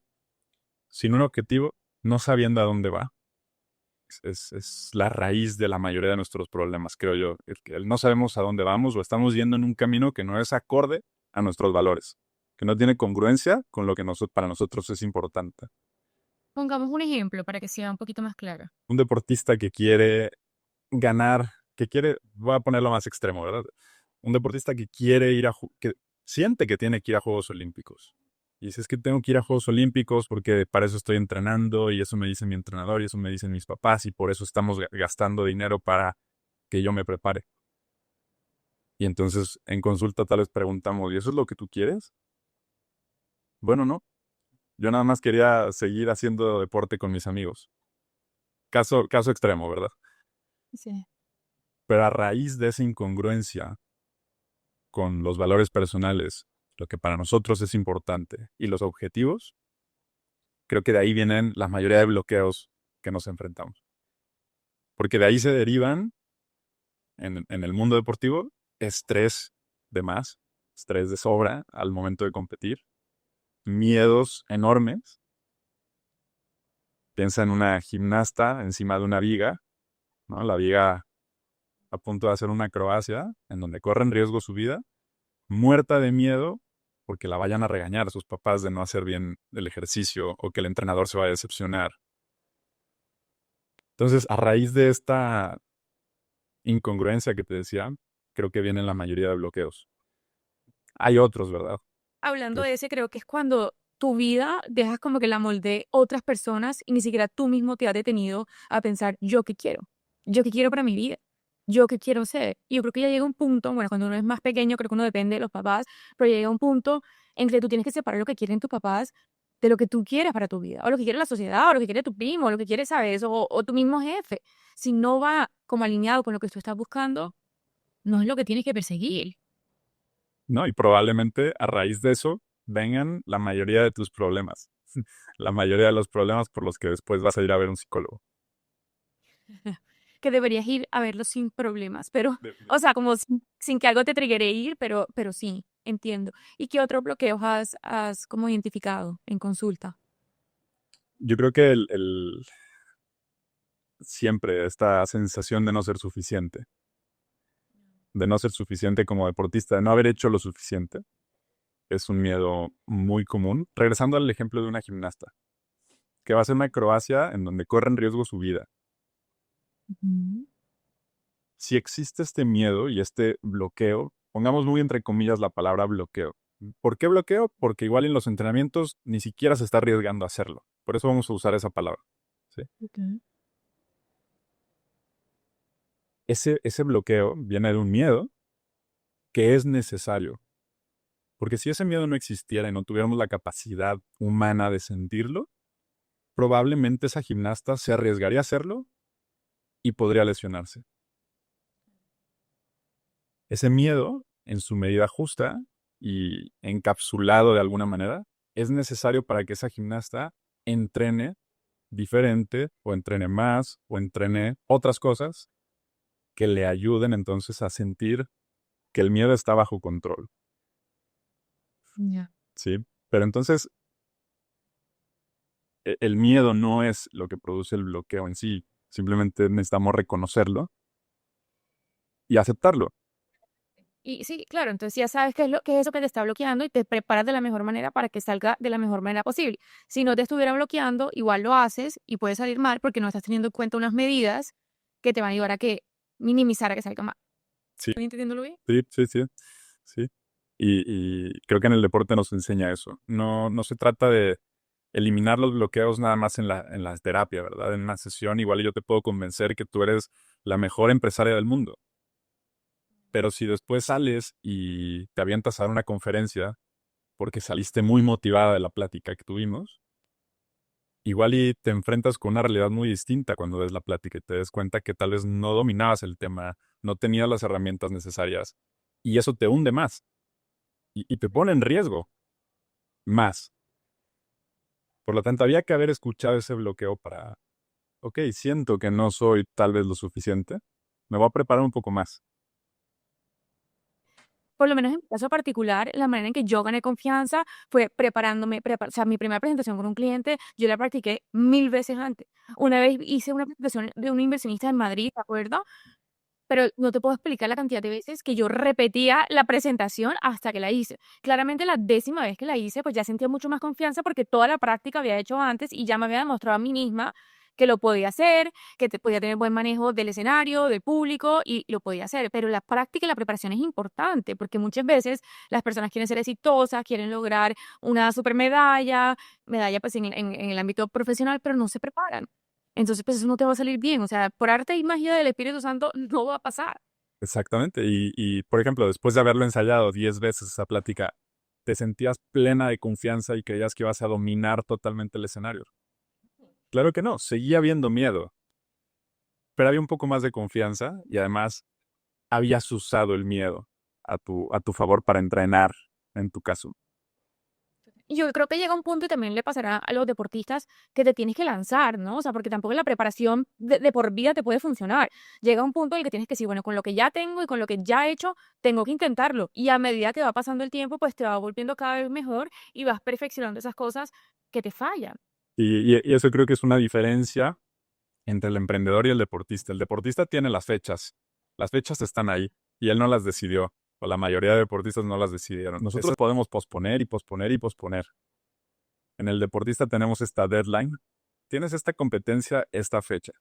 sin un objetivo, no sabiendo a dónde va. Es la raíz de la mayoría de nuestros problemas, creo yo. El no sabemos a dónde vamos o estamos yendo en un camino que no es acorde a nuestros valores, que no tiene congruencia con lo que para nosotros es importante. Pongamos un ejemplo para que sea un poquito más claro. Un deportista que quiere ganar, voy a ponerlo más extremo, ¿verdad? Un deportista que quiere que siente que tiene que ir a Juegos Olímpicos. Y dice, es que tengo que ir a Juegos Olímpicos porque para eso estoy entrenando y eso me dice mi entrenador y eso me dicen mis papás y por eso estamos gastando dinero para que yo me prepare. Y entonces en consulta tal vez preguntamos, ¿y eso es lo que tú quieres? Bueno, no. Yo nada más quería seguir haciendo deporte con mis amigos. Caso extremo, ¿verdad? Sí. Pero a raíz de esa incongruencia con los valores personales, lo que para nosotros es importante y los objetivos, creo que de ahí vienen la mayoría de bloqueos que nos enfrentamos. Porque de ahí se derivan, en el mundo deportivo, estrés de más, estrés de sobra al momento de competir, miedos enormes. Piensa en una gimnasta encima de una viga, ¿no? La viga a punto de hacer una acrobacia en donde corre en riesgo su vida, muerta de miedo porque la vayan a regañar a sus papás de no hacer bien el ejercicio o que el entrenador se vaya a decepcionar. Entonces, a raíz de esta incongruencia que te decía, creo que vienen la mayoría de bloqueos. Hay otros, ¿verdad? Hablando Creo- de ese, creo que es cuando tu vida dejas como que la molde otras personas y ni siquiera tú mismo te has detenido a pensar, yo qué quiero para mi vida, yo qué quiero ser. Y yo creo que ya llega un punto, bueno, cuando uno es más pequeño, creo que uno depende de los papás, pero llega un punto en que tú tienes que separar lo que quieren tus papás de lo que tú quieres para tu vida, o lo que quiere la sociedad, o lo que quiere tu primo, o lo que quiere, ¿sabes? O tu mismo jefe. Si no va como alineado con lo que tú estás buscando, no es lo que tienes que perseguir. ¿No? Y probablemente a raíz de eso vengan la mayoría de tus problemas. la mayoría de los problemas por los que después vas a ir a ver un psicólogo. Que deberías ir a verlo sin problemas, pero, o sea, como sin que algo te triggere ir, pero sí, entiendo. ¿Y qué otros bloqueos has como identificado en consulta? Yo creo que siempre esta sensación de no ser suficiente como deportista, de no haber hecho lo suficiente, es un miedo muy común. Regresando al ejemplo de una gimnasta, que va a hacer una acrobacia en donde corre en riesgo su vida. Ujú. Si existe este miedo y este bloqueo, pongamos muy entre comillas la palabra bloqueo. ¿Por qué bloqueo? Porque igual en los entrenamientos ni siquiera se está arriesgando a hacerlo. Por eso vamos a usar esa palabra. ¿Sí? Ok. Ese bloqueo viene de un miedo que es necesario. Porque si ese miedo no existiera y no tuviéramos la capacidad humana de sentirlo, probablemente esa gimnasta se arriesgaría a hacerlo y podría lesionarse. Ese miedo, en su medida justa y encapsulado de alguna manera, es necesario para que esa gimnasta entrene diferente o entrene más o entrene otras cosas que le ayuden entonces a sentir que el miedo está bajo control, Ya. ¿sí? Pero entonces el miedo no es lo que produce el bloqueo en sí, simplemente necesitamos reconocerlo y aceptarlo. Y sí, claro, entonces ya sabes qué es eso que te está bloqueando y te preparas de la mejor manera para que salga de la mejor manera posible. Si no te estuviera bloqueando, igual lo haces y puede salir mal porque no estás teniendo en cuenta unas medidas que te van a ayudar a que minimizar a que salga mal. Sí, ¿Estoy entendiéndolo bien? sí, sí, sí, sí. Y creo que en el deporte nos enseña eso. No, no se trata de eliminar los bloqueos nada más en la terapia, ¿verdad? En una sesión igual yo te puedo convencer que tú eres la mejor empresaria del mundo. Pero si después sales y te avientas a dar una conferencia porque saliste muy motivada de la plática que tuvimos, igual y te enfrentas con una realidad muy distinta cuando des la plática y te des cuenta que tal vez no dominabas el tema, no tenías las herramientas necesarias y eso te hunde más y te pone en riesgo más. Por lo tanto, había que haber escuchado ese bloqueo para, ok, siento que no soy tal vez lo suficiente, me voy a preparar un poco más. Por lo menos en mi caso particular, la manera en que yo gané confianza fue preparándome, o sea, mi primera presentación con un cliente, yo la practiqué 1000 veces antes. Una vez hice una presentación de un inversionista en Madrid, ¿te acuerdas? Pero no te puedo explicar la cantidad de veces que yo repetía la presentación hasta que la hice. Claramente la 10ª vez que la hice, pues ya sentía mucho más confianza porque toda la práctica había hecho antes y ya me había demostrado a mí misma que lo podía hacer, que podía tener buen manejo del escenario, del público y lo podía hacer. Pero la práctica y la preparación es importante porque muchas veces las personas quieren ser exitosas, quieren lograr una super medalla pues en el ámbito profesional, pero no se preparan. Entonces, pues eso no te va a salir bien. O sea, por arte y magia del Espíritu Santo no va a pasar. Exactamente. Por ejemplo, después de haberlo ensayado 10 veces esa plática, ¿te sentías plena de confianza y creías que ibas a dominar totalmente el escenario? Claro que no, seguía habiendo miedo, pero había un poco más de confianza y además habías usado el miedo a tu favor para entrenar, en tu caso. Y yo creo que llega un punto y también le pasará a los deportistas que te tienes que lanzar, ¿no? O sea, porque tampoco la preparación de por vida te puede funcionar. Llega un punto en el que tienes que decir, bueno, con lo que ya tengo y con lo que ya he hecho, tengo que intentarlo. Y a medida que va pasando el tiempo, pues te va volviendo cada vez mejor y vas perfeccionando esas cosas que te fallan. Y eso creo que es una diferencia entre el emprendedor y el deportista. El deportista tiene las fechas están ahí y él no las decidió, o la mayoría de deportistas no las decidieron. Nosotros podemos posponer y posponer y posponer. En el deportista tenemos esta deadline, tienes esta competencia, esta fecha,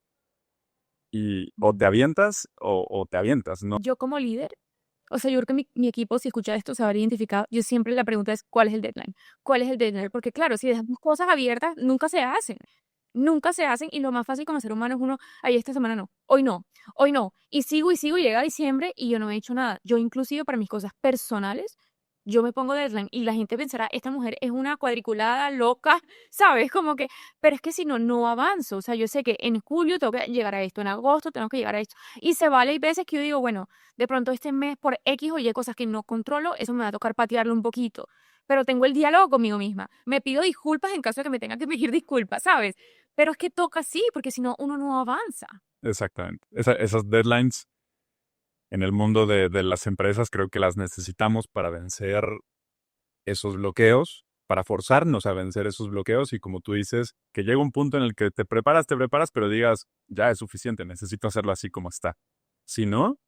y o te avientas o te avientas, ¿no? Yo como líder, o sea, yo creo que mi equipo, si escucha esto, se habrá identificado. Yo siempre la pregunta es, ¿cuál es el deadline? ¿Cuál es el deadline? Porque claro, si dejamos cosas abiertas, nunca se hacen. Nunca se hacen y lo más fácil como ser humano es uno, ay, esta semana no, hoy no, hoy no. Y sigo y llega diciembre y yo no he hecho nada. Yo inclusive para mis cosas personales, yo me pongo deadline y la gente pensará, esta mujer es una cuadriculada, loca, ¿sabes? Como que, pero es que si no, no avanzo. O sea, yo sé que en julio tengo que llegar a esto, en agosto tengo que llegar a esto. Y se vale, hay veces que yo digo, bueno, de pronto este mes por X o Y cosas que no controlo, eso me va a tocar patearlo un poquito. pero tengo el diálogo conmigo misma. Me pido disculpas en caso de que me tenga que pedir disculpas, ¿sabes? Pero es que toca así, porque si no, uno no avanza. Exactamente. Esas deadlines en el mundo de las empresas creo que las necesitamos para vencer esos bloqueos, para forzarnos a vencer esos bloqueos y como tú dices, que llega un punto en el que te preparas, pero digas, ya es suficiente, necesito hacerlo así como está. Si no,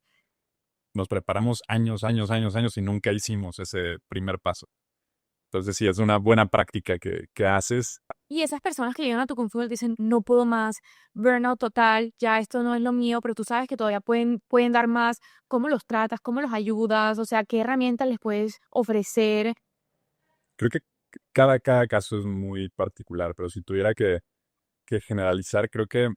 nos preparamos años, años, años, años y nunca hicimos ese primer paso. Entonces sí, es una buena práctica que haces. Y esas personas que llegan a tu confort dicen, no puedo más, burnout total, ya esto no es lo mío, pero tú sabes que todavía pueden dar más. ¿Cómo los tratas? ¿Cómo los ayudas? O sea, ¿qué herramientas les puedes ofrecer? Creo que cada caso es muy particular, pero si tuviera que generalizar, creo que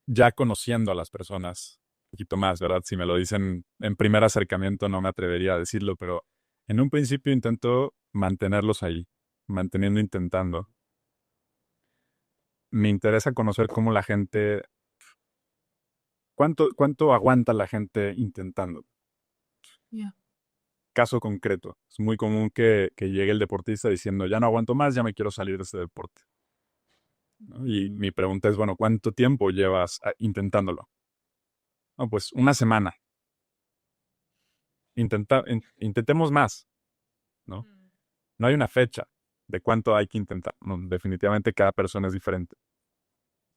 ya conociendo a las personas un poquito más, ¿verdad? Si me lo dicen en primer acercamiento no me atrevería a decirlo, pero en un principio intento mantenerlos ahí, intentando. Me interesa conocer cómo la gente, cuánto aguanta la gente intentando. Ya. Caso concreto, es muy común que llegue el deportista diciendo, ya no aguanto más, ya me quiero salir de este deporte, ¿no? Y mi pregunta es, bueno, ¿cuánto tiempo llevas intentándolo? No, pues una semana. Intentemos más, ¿no? No hay una fecha de cuánto hay que intentar. No, definitivamente cada persona es diferente.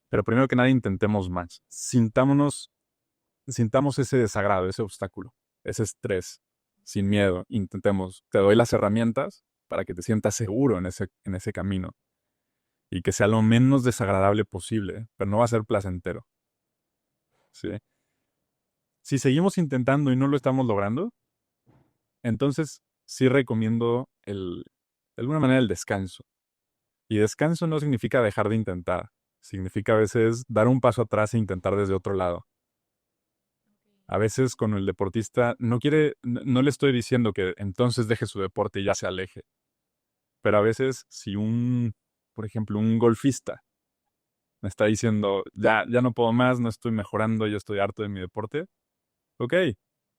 Pero primero que nada, intentemos más. Sintamos ese desagrado, ese obstáculo, ese estrés, sin miedo. Intentemos. Te doy las herramientas para que te sientas seguro en ese camino y que sea lo menos desagradable posible, pero no va a ser placentero. ¿Sí? Si seguimos intentando y no lo estamos logrando, entonces sí recomiendo de alguna manera el descanso. Y descanso no significa dejar de intentar, significa a veces dar un paso atrás e intentar desde otro lado. A veces con el deportista no le estoy diciendo que entonces deje su deporte y ya se aleje, pero a veces si por ejemplo, un golfista me está diciendo, ya no puedo más, no estoy mejorando, yo estoy harto de mi deporte, ok,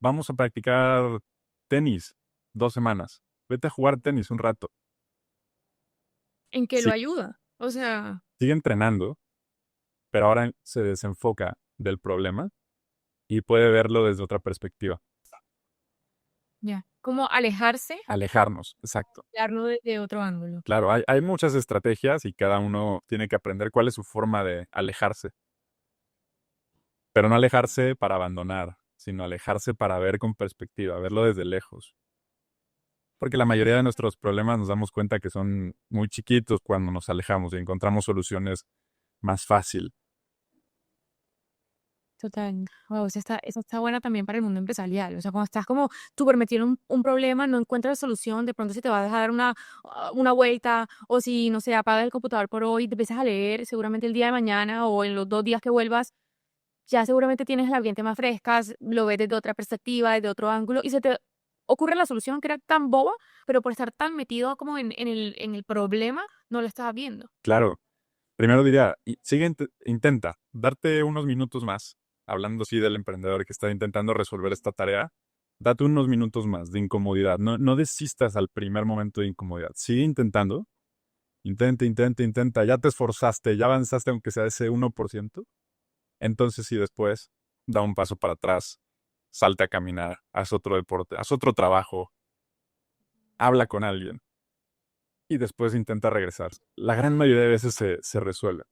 vamos a practicar tenis 2 semanas, vete a jugar tenis un rato, ¿En qué lo sí, ayuda? O sea, sigue entrenando, pero ahora se desenfoca del problema y puede verlo desde otra perspectiva. ya. Como alejarse, Alejarnos, exacto. verlo desde otro ángulo. Claro, hay muchas estrategias y cada uno tiene que aprender cuál es su forma de alejarse, pero no alejarse para abandonar, sino alejarse para ver con perspectiva, verlo desde lejos. Porque la mayoría de nuestros problemas nos damos cuenta que son muy chiquitos cuando nos alejamos y encontramos soluciones más fácil. Total. Wow, esa está buena también para el mundo empresarial. O sea, cuando estás como súper metido en un problema, no encuentras la solución, de pronto si te va a dejar una vuelta, o si, no sé, apaga el computador por hoy, te empiezas a leer, seguramente el día de mañana o en los 2 días que vuelvas, ya seguramente tienes el ambiente más frescas, lo ves desde otra perspectiva, desde otro ángulo, y se te ocurre la solución que era tan boba, pero por estar tan metido como en el problema, no lo estabas viendo. Claro, primero diría, intenta darte unos minutos más, hablando así del emprendedor que está intentando resolver esta tarea, date unos minutos más de incomodidad. No desistas al primer momento de incomodidad. Sigue intentando. Intenta. Ya te esforzaste, ya avanzaste aunque sea ese 1%. Entonces sí, después da un paso para atrás, salte a caminar, haz otro deporte, haz otro trabajo, habla con alguien y después intenta regresar. La gran mayoría de veces se resuelve.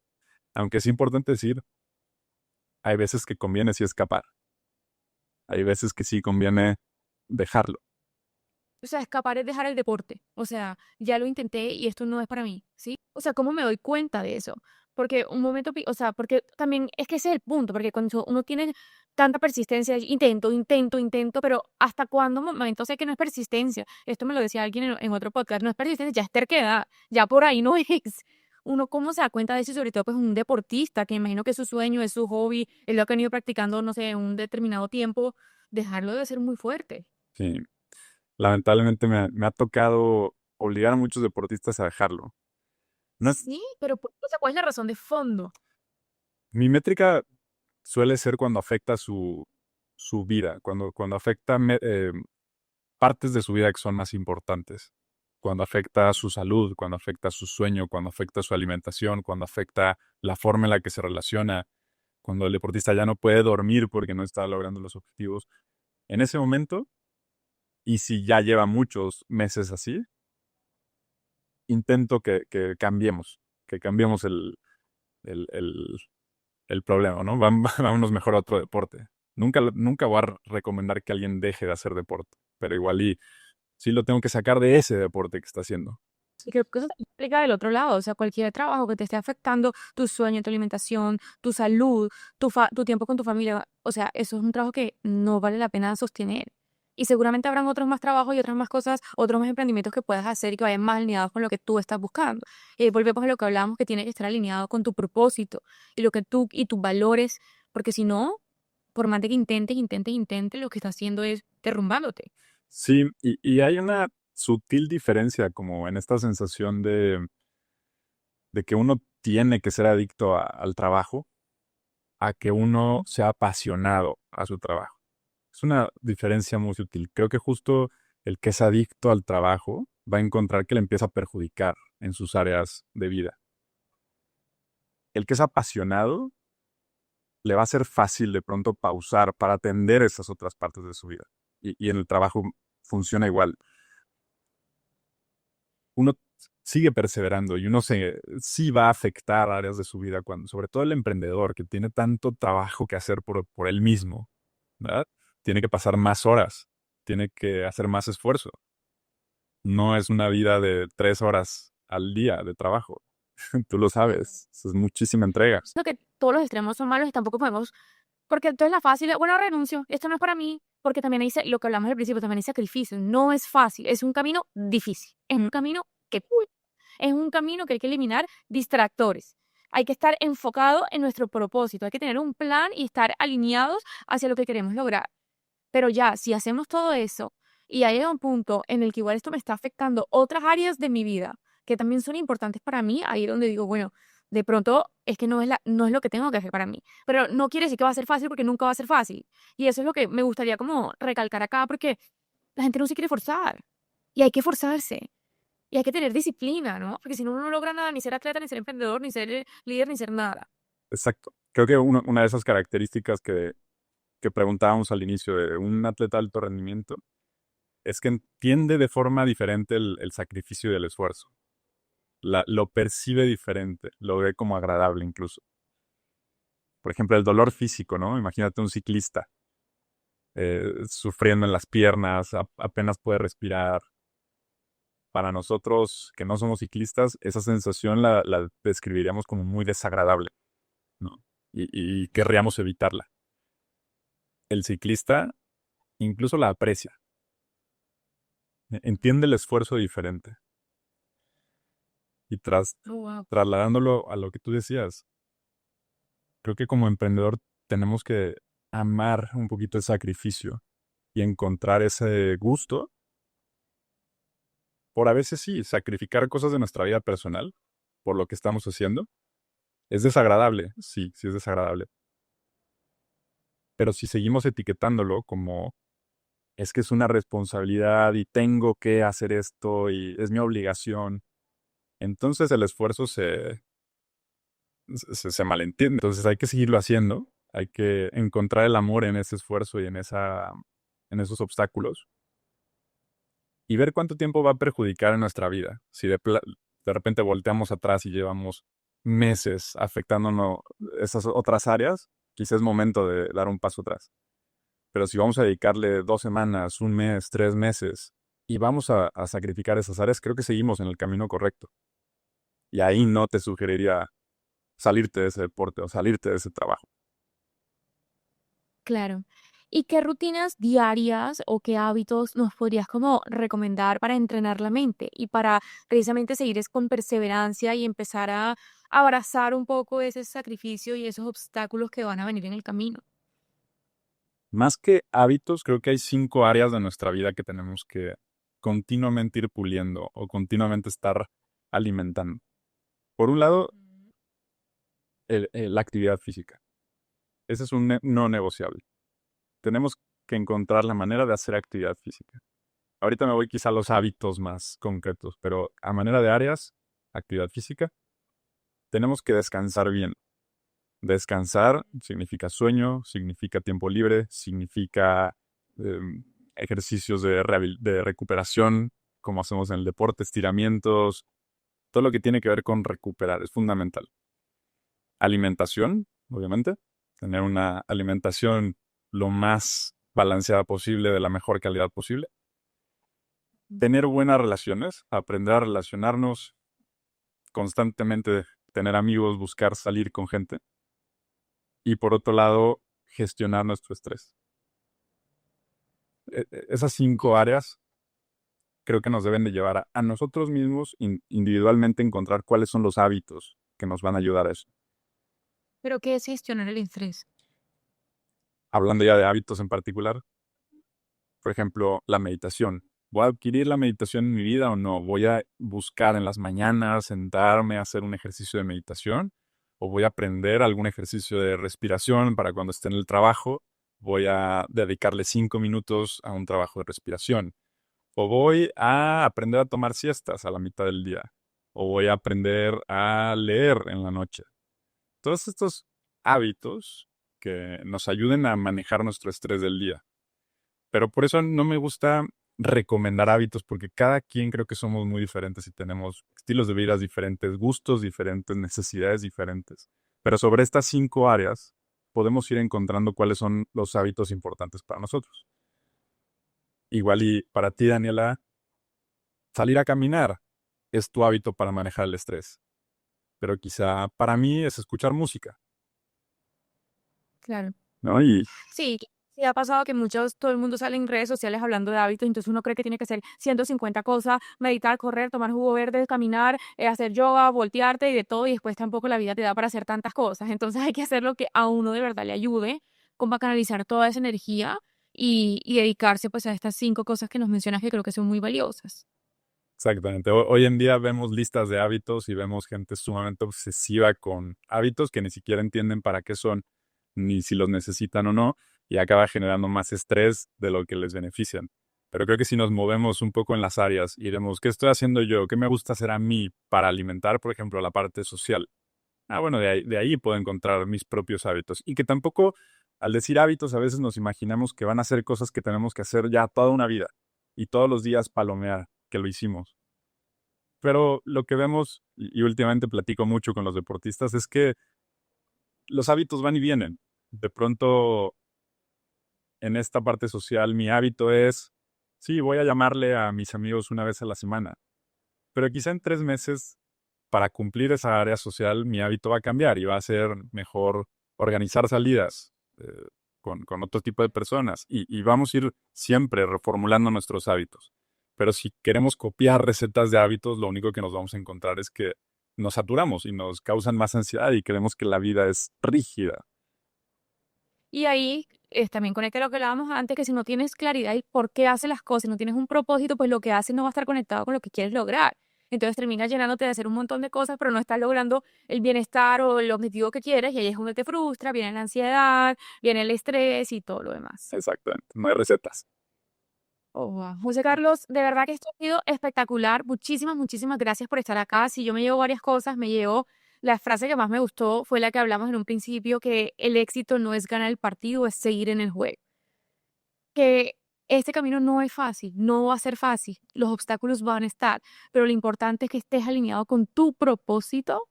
Aunque es importante decir, hay veces que conviene sí escapar. Hay veces que sí conviene dejarlo. O sea, escapar es dejar el deporte. O sea, ya lo intenté y esto no es para mí, ¿sí? O sea, ¿cómo me doy cuenta de eso? Porque un momento, o sea, porque también es que ese es el punto, porque cuando uno tiene tanta persistencia, intento, pero ¿hasta cuándo momento sé que no es persistencia? Esto me lo decía alguien en otro podcast, no es persistencia, ya es terquedad, ya por ahí no es. Uno cómo se da cuenta de eso, y sobre todo pues un deportista, que imagino que es su sueño, es su hobby, es lo que han ido practicando, no sé, un determinado tiempo, dejarlo debe ser muy fuerte. Sí. Lamentablemente me ha tocado obligar a muchos deportistas a dejarlo. No es, Sí, pero o sea, ¿cuál es la razón de fondo? mi métrica suele ser cuando afecta su vida, cuando afecta partes de su vida que son más importantes. cuando afecta su salud, cuando afecta su sueño, cuando afecta su alimentación, cuando afecta la forma en la que se relaciona, cuando el deportista ya no puede dormir porque no está logrando los objetivos. En ese momento, y si ya lleva muchos meses así, intento que cambiemos el, el- el problema, ¿no? Vámonos mejor a otro deporte. Nunca voy a recomendar que alguien deje de hacer deporte, pero igual y sí lo tengo que sacar de ese deporte que está haciendo. Y creo que eso se aplica del otro lado, o sea, cualquier trabajo que te esté afectando tu sueño, tu alimentación, tu salud, tu tiempo con tu familia, o sea, eso es un trabajo que no vale la pena sostener. Y seguramente habrán otros más trabajos y otras más cosas, otros más emprendimientos que puedas hacer y que vayan más alineados con lo que tú estás buscando. Y volvemos a lo que hablamos, que tiene que estar alineado con tu propósito y lo que tú y tus valores, porque si no, por más de que intentes, lo que estás haciendo es derrumbándote. Sí, y hay una sutil diferencia como en esta sensación de que uno tiene que ser adicto al trabajo, a que uno sea apasionado a su trabajo. Es una diferencia muy sutil. Creo que justo el que es adicto al trabajo va a encontrar que le empieza a perjudicar en sus áreas de vida. El que es apasionado le va a ser fácil de pronto pausar para atender esas otras partes de su vida. Y en el trabajo funciona igual. Uno sigue perseverando y uno sí va a afectar áreas de su vida, sobre todo el emprendedor que tiene tanto trabajo que hacer por él mismo, ¿verdad? Tiene que pasar más horas, tiene que hacer más esfuerzo. No es una vida de 3 horas al día de trabajo. Tú lo sabes, es muchísima entrega. Siento que todos los extremos son malos y tampoco podemos. Porque entonces la fácil es, bueno, renuncio, esto no es para mí, porque también hay, lo que hablamos al principio, también hay sacrificio, no es fácil, es un camino difícil, es un camino que, es un camino que hay que eliminar distractores. Hay que estar enfocado en nuestro propósito, hay que tener un plan y estar alineados hacia lo que queremos lograr. Pero ya, si hacemos todo eso y hay un punto en el que igual esto me está afectando otras áreas de mi vida que también son importantes para mí, ahí es donde digo, bueno, de pronto es que no es lo que tengo que hacer para mí. Pero no quiere decir que va a ser fácil porque nunca va a ser fácil. Y eso es lo que me gustaría como recalcar acá porque la gente no se quiere forzar. Y hay que forzarse. Y hay que tener disciplina, ¿no? Porque si no, uno no logra nada, ni ser atleta, ni ser emprendedor, ni ser líder, ni ser nada. Exacto. Creo que una de esas características que preguntábamos al inicio de un atleta de alto rendimiento es que entiende de forma diferente el sacrificio y el esfuerzo. Lo percibe diferente, lo ve como agradable incluso. Por ejemplo, el dolor físico, ¿no? Imagínate un ciclista sufriendo en las piernas, apenas puede respirar. Para nosotros que no somos ciclistas, esa sensación la describiríamos como muy desagradable, ¿no? Y querríamos evitarla. El ciclista incluso la aprecia, entiende el esfuerzo diferente. Y Oh, wow. trasladándolo a lo que tú decías, creo que como emprendedor tenemos que amar un poquito el sacrificio y encontrar ese gusto por a veces sí, sacrificar cosas de nuestra vida personal por lo que estamos haciendo. Es desagradable, sí, sí es desagradable. Pero si seguimos etiquetándolo como es que es una responsabilidad y tengo que hacer esto y es mi obligación, entonces el esfuerzo se malentiende. Entonces hay que seguirlo haciendo, hay que encontrar el amor en ese esfuerzo y en esos obstáculos y ver cuánto tiempo va a perjudicar en nuestra vida. Si de repente volteamos atrás y llevamos meses afectándonos esas otras áreas, quizás es momento de dar un paso atrás. Pero si vamos a dedicarle 2 semanas, un mes, 3 meses y vamos a sacrificar esas áreas, creo que seguimos en el camino correcto. Y ahí no te sugeriría salirte de ese deporte o salirte de ese trabajo. Claro. ¿Y qué rutinas diarias o qué hábitos nos podrías como recomendar para entrenar la mente y para precisamente seguir con perseverancia y empezar a abrazar un poco ese sacrificio y esos obstáculos que van a venir en el camino? Más que hábitos, creo que hay 5 áreas de nuestra vida que tenemos que continuamente ir puliendo o continuamente estar alimentando. Por un lado, Ujú. la actividad física. Ese es un no negociable. Tenemos que encontrar la manera de hacer actividad física. Ahorita me voy quizá a los hábitos más concretos, pero a manera de áreas, actividad física, tenemos que descansar bien. Descansar significa sueño, significa tiempo libre, significa ejercicios de recuperación, como hacemos en el deporte, estiramientos, todo lo que tiene que ver con recuperar es fundamental. Alimentación, obviamente, tener una alimentación lo más balanceada posible, de la mejor calidad posible. Tener buenas relaciones, aprender a relacionarnos constantemente, tener amigos, buscar salir con gente. Y por otro lado, gestionar nuestro estrés. Esas 5 áreas creo que nos deben de llevar a nosotros mismos individualmente encontrar cuáles son los hábitos que nos van a ayudar a eso. Pero ¿qué es gestionar el estrés? Hablando ya de hábitos en particular, por ejemplo, la meditación. ¿Voy a adquirir la meditación en mi vida o no? ¿Voy a buscar en las mañanas, sentarme a hacer un ejercicio de meditación? ¿O voy a aprender algún ejercicio de respiración para cuando esté en el trabajo? ¿Voy a dedicarle 5 minutos a un trabajo de respiración? ¿O voy a aprender a tomar siestas a la mitad del día? ¿O voy a aprender a leer en la noche? Todos estos hábitos que nos ayuden a manejar nuestro estrés del día. Pero por eso no me gusta recomendar hábitos, porque cada quien creo que somos muy diferentes y tenemos estilos de vida diferentes, gustos diferentes, necesidades diferentes. Pero sobre estas 5 áreas podemos ir encontrando cuáles son los hábitos importantes para nosotros. Igual y para ti, Daniela, salir a caminar es tu hábito para manejar el estrés. Pero quizá para mí es escuchar música, Claro. ¿no? Y Sí, sí ha pasado que todo el mundo sale en redes sociales hablando de hábitos, entonces uno cree que tiene que hacer 150 cosas, meditar, correr, tomar jugo verde, caminar, hacer yoga, voltearte y de todo, y después tampoco la vida te da para hacer tantas cosas. Entonces hay que hacer lo que a uno de verdad le ayude, como a canalizar toda esa energía y dedicarse pues a estas 5 cosas que nos mencionas que creo que son muy valiosas. exactamente. Hoy en día vemos listas de hábitos y vemos gente sumamente obsesiva con hábitos que ni siquiera entienden para qué son, ni si los necesitan o no, y acaba generando más estrés de lo que les benefician. Pero creo que si nos movemos un poco en las áreas y vemos qué estoy haciendo yo, qué me gusta hacer a mí para alimentar, por ejemplo, la parte social. Ah, bueno, de ahí puedo encontrar mis propios hábitos. Y que tampoco, al decir hábitos, a veces nos imaginamos que van a ser cosas que tenemos que hacer ya toda una vida y todos los días palomear que lo hicimos. Pero lo que vemos, y últimamente platico mucho con los deportistas, es que los hábitos van y vienen. De pronto, en esta parte social, mi hábito es, sí, voy a llamarle a mis amigos una vez a la semana, pero quizá en 3 meses, para cumplir esa área social, mi hábito va a cambiar y va a ser mejor organizar salidas con otro tipo de personas y vamos a ir siempre reformulando nuestros hábitos. Pero si queremos copiar recetas de hábitos, lo único que nos vamos a encontrar es que nos saturamos y nos causan más ansiedad y creemos que la vida es rígida. Y ahí también conecta lo que hablábamos antes, que si no tienes claridad y por qué haces las cosas, no tienes un propósito, pues lo que haces no va a estar conectado con lo que quieres lograr. Entonces terminas llenándote de hacer un montón de cosas, pero no estás logrando el bienestar o el objetivo que quieres y ahí es donde te frustra, viene la ansiedad, viene el estrés y todo lo demás. Exactamente, no hay recetas. Oh, wow. José Carlos, de verdad que esto ha sido espectacular. Muchísimas, muchísimas gracias por estar acá. Si yo me llevo varias cosas, me llevo la frase que más me gustó, fue la que hablamos en un principio, que el éxito no es ganar el partido, es seguir en el juego. Que este camino no es fácil, no va a ser fácil, los obstáculos van a estar, pero lo importante es que estés alineado con tu propósito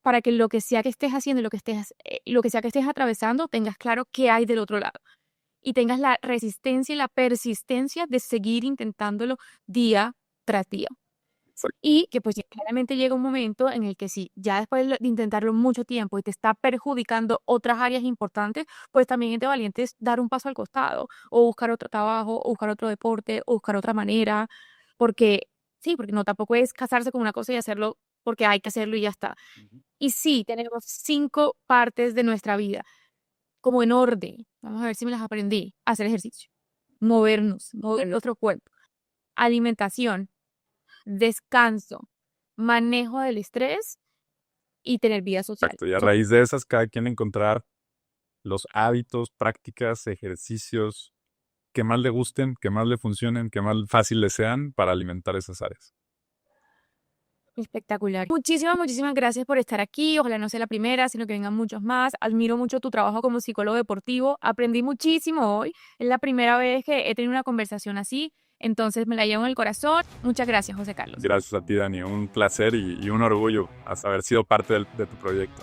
para que lo que sea que estés haciendo, lo que sea que estés atravesando, tengas claro qué hay del otro lado y tengas la resistencia y la persistencia de seguir intentándolo día tras día. Exacto. Y que pues ya claramente llega un momento en el que si ya después de intentarlo mucho tiempo y te está perjudicando otras áreas importantes, pues también es de valientes dar un paso al costado o buscar otro trabajo o buscar otro deporte o buscar otra manera, porque sí, porque no tampoco es casarse con una cosa y hacerlo porque hay que hacerlo y ya está. Ujú. Y sí, tenemos 5 partes de nuestra vida como en orden. Vamos a ver si me las aprendí. Hacer ejercicio, movernos, mover nuestro cuerpo, alimentación, descanso, manejo del estrés y tener vida social. Exacto. Y a raíz de esas, cada quien encontrar los hábitos, prácticas, ejercicios que más le gusten, que más le funcionen, que más fáciles sean para alimentar esas áreas. Espectacular. Muchísimas gracias por estar aquí. Ojalá no sea la primera, sino que vengan muchos más. Admiro mucho tu trabajo como psicólogo deportivo. Aprendí muchísimo hoy. Es la primera vez que he tenido una conversación así. Entonces me la llevo en el corazón. Muchas gracias, José Carlos. Gracias a ti, Dani. Un placer y un orgullo hasta haber sido parte de tu proyecto.